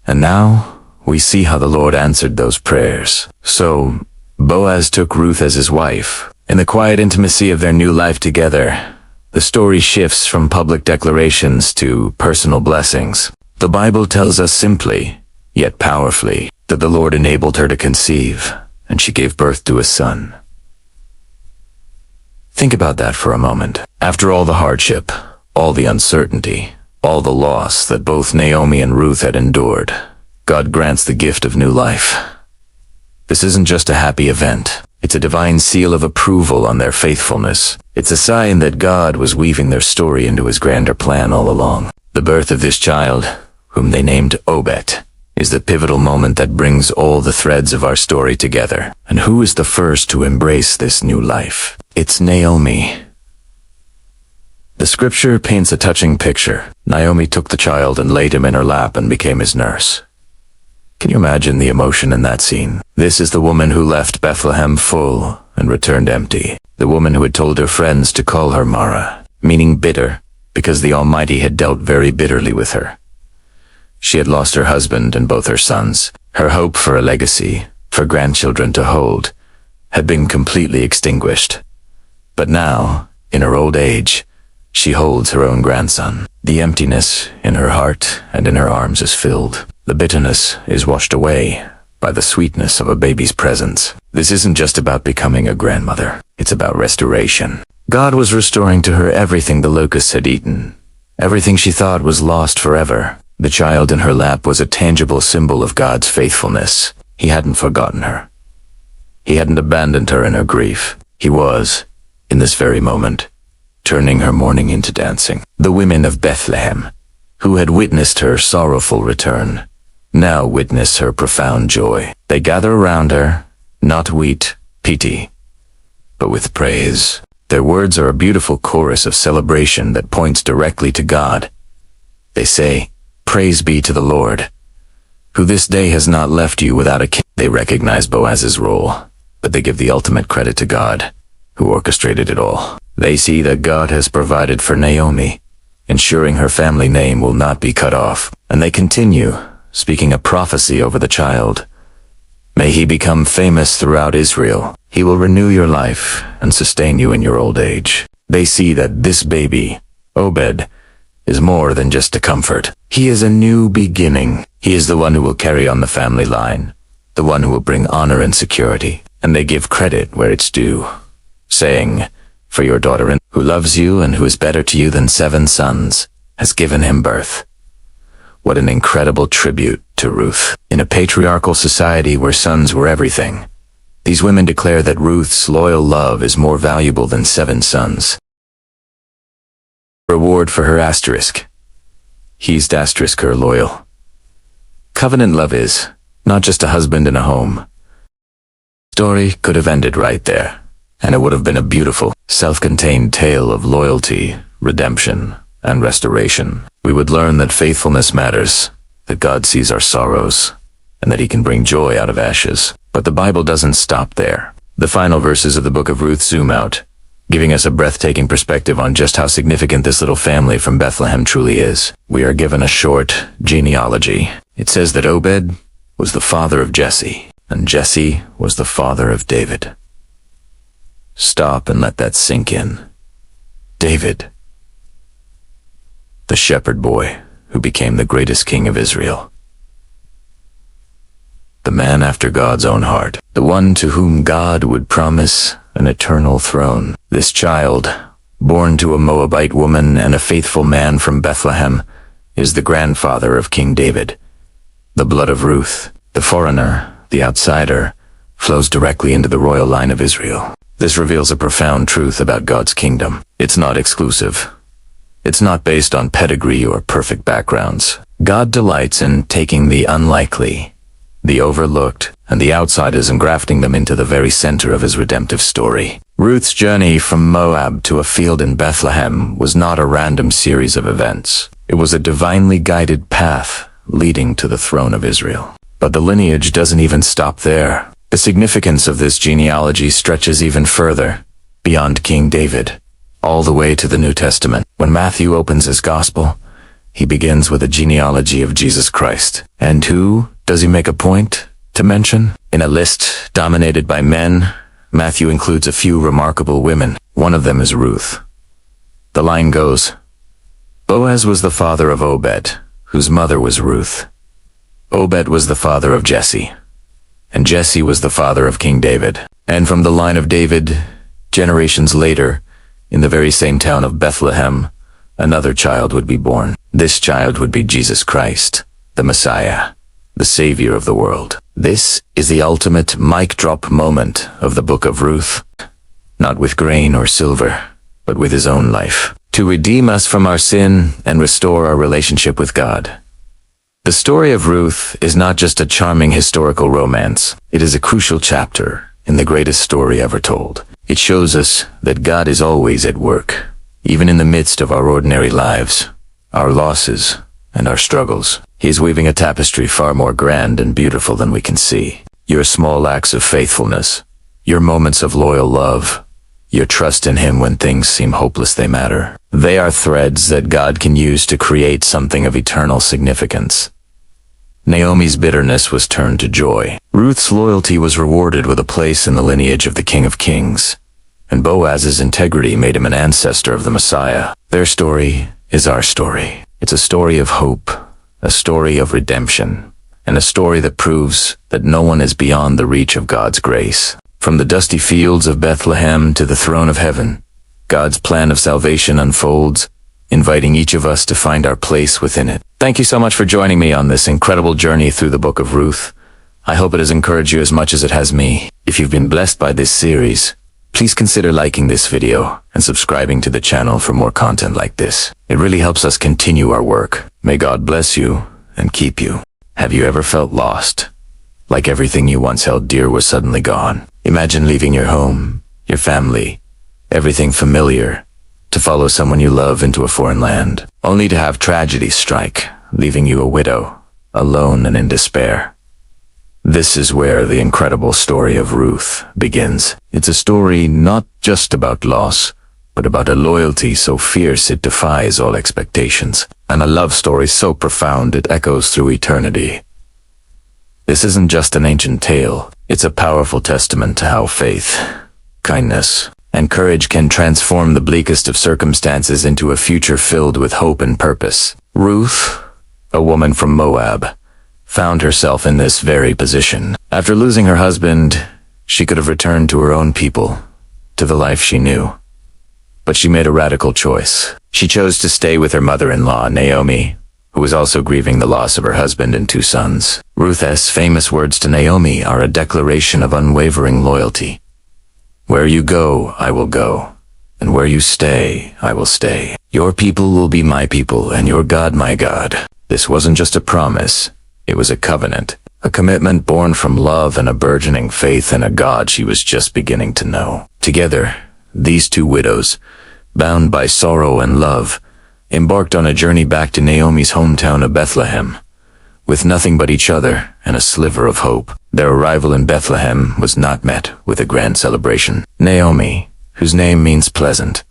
And now, we see how the Lord answered those prayers. So, Boaz took Ruth as his wife. In the quiet intimacy of their new life together, the story shifts from public declarations to personal blessings. The Bible tells us simply, yet powerfully, that the Lord enabled her to conceive, and she gave birth to a son. Think about that for a moment. After all the hardship, all the uncertainty, all the loss that both Naomi and Ruth had endured, God grants the gift of new life. This isn't just a happy event. It's a divine seal of approval on their faithfulness. It's a sign that God was weaving their story into his grander plan all along. The birth of this child, whom they named Obed, is the pivotal moment that brings all the threads of our story together. And who is the first to embrace this new life? It's Naomi. The scripture paints a touching picture. Naomi took the child and laid him in her lap and became his nurse. Can you imagine the emotion in that scene? This is the woman who left Bethlehem full and returned empty. The woman who had told her friends to call her Mara, meaning bitter, because the Almighty had dealt very bitterly with her. She had lost her husband and both her sons. Her hope for a legacy, for grandchildren to hold, had been completely extinguished. But now, in her old age, she holds her own grandson. The emptiness in her heart and in her arms is filled. The bitterness is washed away by the sweetness of a baby's presence. This isn't just about becoming a grandmother. It's about restoration. God was restoring to her everything the locusts had eaten. Everything she thought was lost forever. The child in her lap was a tangible symbol of God's faithfulness. He hadn't forgotten her. He hadn't abandoned her in her grief. He was, in this very moment, turning her mourning into dancing. The women of Bethlehem, who had witnessed her sorrowful return, now witness her profound joy. They gather around her, not with pity, but with praise. Their words are a beautiful chorus of celebration that points directly to God. They say, "Praise be to the Lord, who this day has not left you without a king." They recognize Boaz's role, but they give the ultimate credit to God, who orchestrated it all. They see that God has provided for Naomi, ensuring her family name will not be cut off. And they continue, speaking a prophecy over the child. May he become famous throughout Israel. He will renew your life and sustain you in your old age. They see that this baby, Obed, is more than just a comfort. He is a new beginning. He is the one who will carry on the family line, the one who will bring honor and security. And they give credit where it's due, saying, "For your daughter, who loves you and who is better to you than 7 sons, has given him birth." What an incredible tribute to Ruth. In a patriarchal society where sons were everything, these women declare that Ruth's loyal love is more valuable than 7 sons. Reward for her asterisk. He's asterisk her loyal. Covenant love is not just a husband and a home. Story could have ended right there, and it would have been a beautiful, self-contained tale of loyalty, redemption, and restoration. We would learn that faithfulness matters, that God sees our sorrows, and that he can bring joy out of ashes. But the Bible doesn't stop there. The final verses of the book of Ruth zoom out, giving us a breathtaking perspective on just how significant this little family from Bethlehem truly is. We are given a short genealogy. It says that Obed was the father of Jesse, and Jesse was the father of David. Stop and let that sink in. David, the shepherd boy who became the greatest king of Israel. The man after God's own heart, the one to whom God would promise an eternal throne. This child, born to a Moabite woman and a faithful man from Bethlehem, is the grandfather of King David. The blood of Ruth, the foreigner, the outsider, flows directly into the royal line of Israel. This reveals a profound truth about God's kingdom. It's not exclusive. It's not based on pedigree or perfect backgrounds. God delights in taking the unlikely, the overlooked, and the outsiders and grafting them into the very center of his redemptive story. Ruth's journey from Moab to a field in Bethlehem was not a random series of events. It was a divinely guided path leading to the throne of Israel. But the lineage doesn't even stop there. The significance of this genealogy stretches even further, beyond King David, all the way to the New Testament. When Matthew opens his gospel, he begins with a genealogy of Jesus Christ. And who does he make a point to mention? In a list dominated by men, Matthew includes a few remarkable women. One of them is Ruth. The line goes, Boaz was the father of Obed, whose mother was Ruth. Obed was the father of Jesse, and Jesse was the father of King David. And from the line of David, generations later, in the very same town of Bethlehem, another child would be born. This child would be Jesus Christ, the Messiah, the Savior of the world. This is the ultimate mic drop moment of the book of Ruth, not with grain or silver, but with his own life, to redeem us from our sin and restore our relationship with God. The story of Ruth is not just a charming historical romance. It is a crucial chapter in the greatest story ever told. It shows us that God is always at work, even in the midst of our ordinary lives, our losses, and our struggles. He is weaving a tapestry far more grand and beautiful than we can see. Your small acts of faithfulness, your moments of loyal love, your trust in him when things seem hopeless, they matter. They are threads that God can use to create something of eternal significance. Naomi's bitterness was turned to joy. Ruth's loyalty was rewarded with a place in the lineage of the King of Kings, and Boaz's integrity made him an ancestor of the Messiah. Their story is our story. It's a story of hope, a story of redemption, and a story that proves that no one is beyond the reach of God's grace. From the dusty fields of Bethlehem to the throne of heaven, God's plan of salvation unfolds, inviting each of us to find our place within it. Thank you so much for joining me on this incredible journey through the book of Ruth. I hope it has encouraged you as much as it has me. If you've been blessed by this series, please consider liking this video and subscribing to the channel for more content like this. It really helps us continue our work. May God bless you and keep you. Have you ever felt lost? Like everything you once held dear was suddenly gone? Imagine leaving your home, your family, everything familiar, to follow someone you love into a foreign land, only to have tragedy strike, leaving you a widow, alone and in despair. This is where the incredible story of Ruth begins. It's a story not just about loss, but about a loyalty so fierce it defies all expectations, and a love story so profound it echoes through eternity. This isn't just an ancient tale, it's a powerful testament to how faith, kindness, and courage can transform the bleakest of circumstances into a future filled with hope and purpose. Ruth, a woman from Moab, found herself in this very position. After losing her husband, she could have returned to her own people, to the life she knew. But she made a radical choice. She chose to stay with her mother-in-law, Naomi, who was also grieving the loss of her husband and 2 sons. Ruth's famous words to Naomi are a declaration of unwavering loyalty. "Where you go, I will go, and where you stay, I will stay. Your people will be my people, and your God my God." This wasn't just a promise, it was a covenant, a commitment born from love and a burgeoning faith in a God she was just beginning to know. Together, these 2 widows, bound by sorrow and love, embarked on a journey back to Naomi's hometown of Bethlehem, with nothing but each other and a sliver of hope. Their arrival in Bethlehem was not met with a grand celebration. Naomi, whose name means pleasant,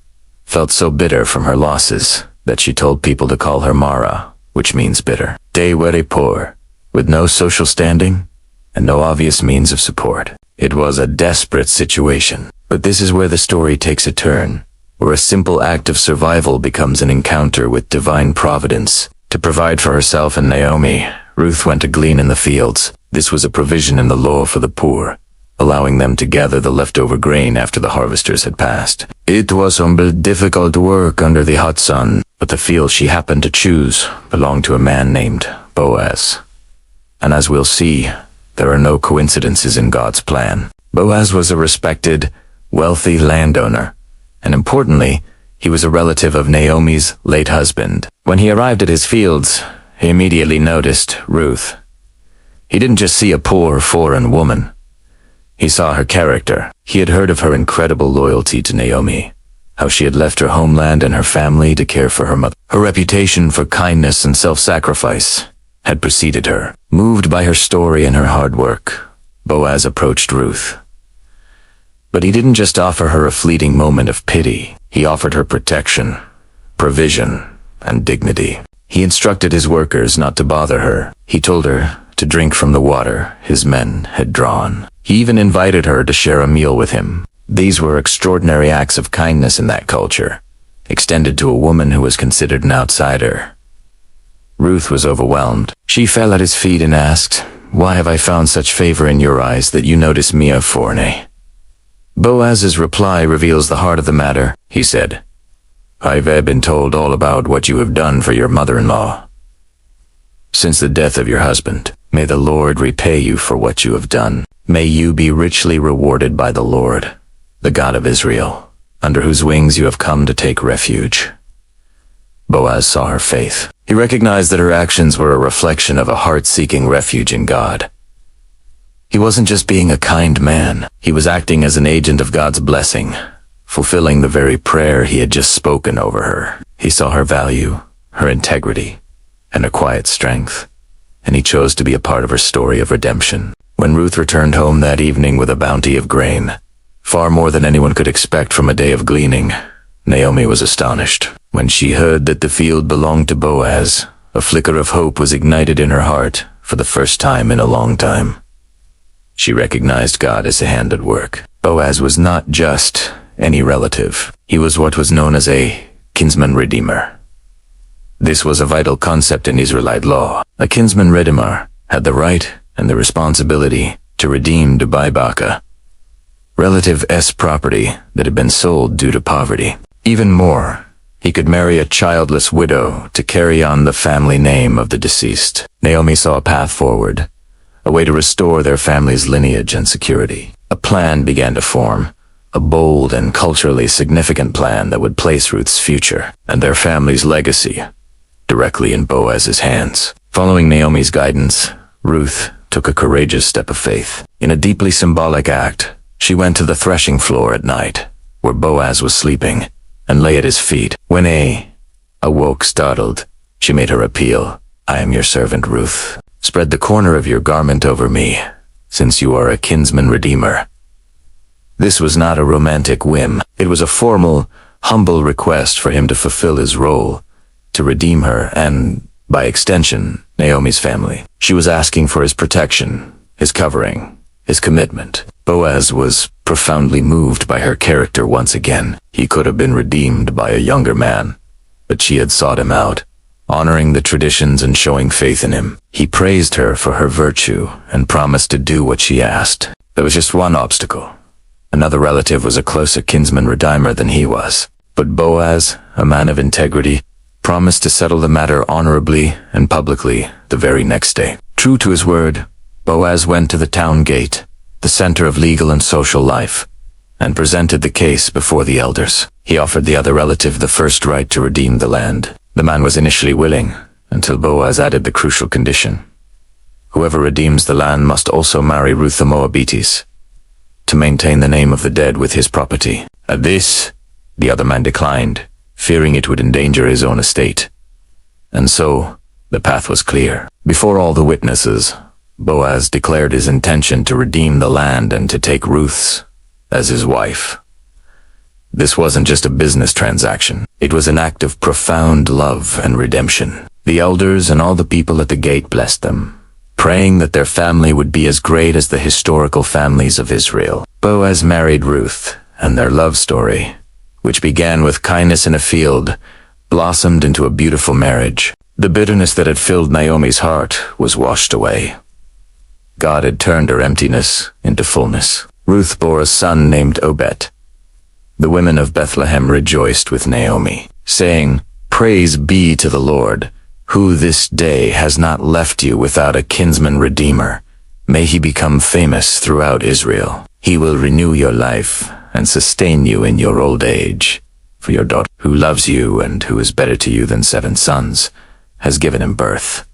felt so bitter from her losses that she told people to call her Mara, which means bitter. They were poor, with no social standing and no obvious means of support. It was a desperate situation. But this is where the story takes a turn, where a simple act of survival becomes an encounter with divine providence. To provide for herself and Naomi, Ruth went to glean in the fields. This was a provision in the law for the poor, allowing them to gather the leftover grain after the harvesters had passed. It was humble, difficult work under the hot sun, but the field she happened to choose belonged to a man named Boaz. And as we'll see, there are no coincidences in God's plan. Boaz was a respected, wealthy landowner, and importantly, he was a relative of Naomi's late husband. When he arrived at his fields, he immediately noticed Ruth. He didn't just see a poor, foreign woman. He saw her character. He had heard of her incredible loyalty to Naomi, how she had left her homeland and her family to care for her mother. Her reputation for kindness and self-sacrifice had preceded her. Moved by her story and her hard work, Boaz approached Ruth. But he didn't just offer her a fleeting moment of pity. He offered her protection, provision, and dignity. He instructed his workers not to bother her. He told her to drink from the water his men had drawn. He even invited her to share a meal with him. These were extraordinary acts of kindness in that culture, extended to a woman who was considered an outsider. Ruth was overwhelmed. She fell at his feet and asked, "Why have I found such favor in your eyes that you notice me a foreigner?" Boaz's reply reveals the heart of the matter. He said, "I've been told all about what you have done for your mother-in-law since the death of your husband. May the Lord repay you for what you have done. May you be richly rewarded by the Lord, the God of Israel, under whose wings you have come to take refuge." Boaz saw her faith. He recognized that her actions were a reflection of a heart seeking refuge in God. He wasn't just being a kind man. He was acting as an agent of God's blessing, fulfilling the very prayer he had just spoken over her. He saw her value, her integrity, and her quiet strength, and he chose to be a part of her story of redemption. When Ruth returned home that evening with a bounty of grain, far more than anyone could expect from a day of gleaning, Naomi was astonished. When she heard that the field belonged to Boaz, a flicker of hope was ignited in her heart for the first time in a long time. She recognized God as a hand at work. Boaz was not just any relative. He was what was known as a kinsman redeemer. This was a vital concept in Israelite law. A kinsman redeemer had the right and the responsibility to redeem the Baibaka, relative's property that had been sold due to poverty. Even more, He could marry a childless widow to carry on the family name of the deceased. Naomi saw a path forward, a way to restore their family's lineage and security. A plan began to form, a bold and culturally significant plan that would place Ruth's future and their family's legacy directly in Boaz's hands. Following Naomi's guidance, Ruth took a courageous step of faith. In a deeply symbolic act, she went to the threshing floor at night, where Boaz was sleeping, and lay at his feet. When awoke startled, she made her appeal. "I am your servant Ruth. Spread the corner of your garment over me, since you are a kinsman redeemer." This was not a romantic whim. It was a formal, humble request for him to fulfill his role, to redeem her and, by extension, Naomi's family. She was asking for his protection, his covering, his commitment. Boaz was profoundly moved by her character once again. He could have been redeemed by a younger man, but she had sought him out, honoring the traditions and showing faith in him. He praised her for her virtue and promised to do what she asked. There was just one obstacle. Another relative was a closer kinsman redeemer than he was. But Boaz, a man of integrity, promised to settle the matter honorably and publicly the very next day. True to his word, Boaz went to the town gate, the center of legal and social life, and presented the case before the elders. He offered the other relative the first right to redeem the land. The man was initially willing, until Boaz added the crucial condition. Whoever redeems the land must also marry Ruth the Moabitess, to maintain the name of the dead with his property. At this, the other man declined, fearing it would endanger his own estate. And so, the path was clear. Before all the witnesses, Boaz declared his intention to redeem the land and to take Ruth's as his wife. This wasn't just a business transaction. It was an act of profound love and redemption. The elders and all the people at the gate blessed them, praying that their family would be as great as the historical families of Israel. Boaz married Ruth, and their love story, which began with kindness in a field, blossomed into a beautiful marriage. The bitterness that had filled Naomi's heart was washed away. God had turned her emptiness into fullness. Ruth bore a son named Obed. The women of Bethlehem rejoiced with Naomi, saying, "Praise be to the Lord, who this day has not left you without a kinsman redeemer. May he become famous throughout Israel. He will renew your life and sustain you in your old age. For your daughter, who loves you and who is better to you than 7 sons, has given him birth."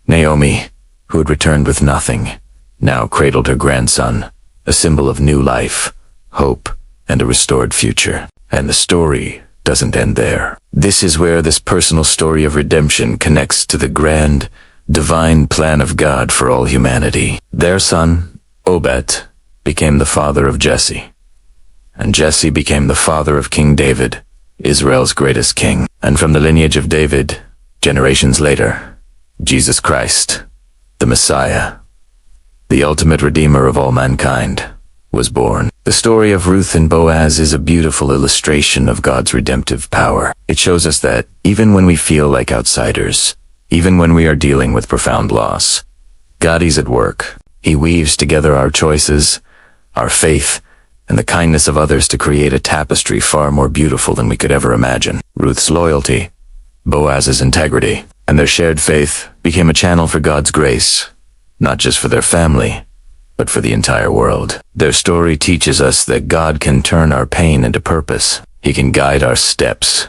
Naomi, who had returned with nothing, now cradled her grandson, a symbol of new life, hope, and a restored future. And the story doesn't end there. This is where this personal story of redemption connects to the grand, divine plan of God for all humanity. Their son, Obed, became the father of Jesse, and Jesse became the father of King David, Israel's greatest king. And from the lineage of David, generations later, Jesus Christ, the Messiah, the ultimate redeemer of all mankind, was born. The story of Ruth and Boaz is a beautiful illustration of God's redemptive power. It shows us that even when we feel like outsiders, even when we are dealing with profound loss, God is at work. He weaves together our choices, our faith, and the kindness of others to create a tapestry far more beautiful than we could ever imagine. Ruth's loyalty, Boaz's integrity, and their shared faith became a channel for God's grace, not just for their family, but for the entire world. Their story teaches us that God can turn our pain into purpose. He can guide our steps,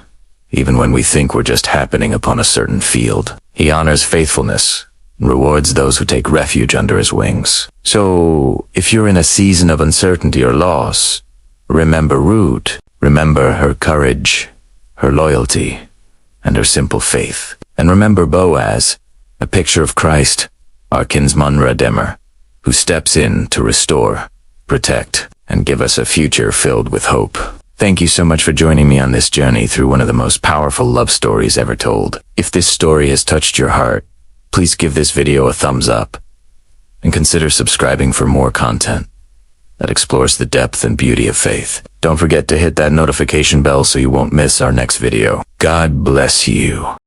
even when we think we're just happening upon a certain field. He honors faithfulness and rewards those who take refuge under his wings. So, if you're in a season of uncertainty or loss, remember Ruth. Remember her courage, her loyalty, and her simple faith. And remember Boaz, a picture of Christ, our kinsman redeemer, who steps in to restore, protect, and give us a future filled with hope. Thank you so much for joining me on this journey through one of the most powerful love stories ever told. If this story has touched your heart, please give this video a thumbs up and consider subscribing for more content that explores the depth and beauty of faith. Don't forget to hit that notification bell so you won't miss our next video. God bless you.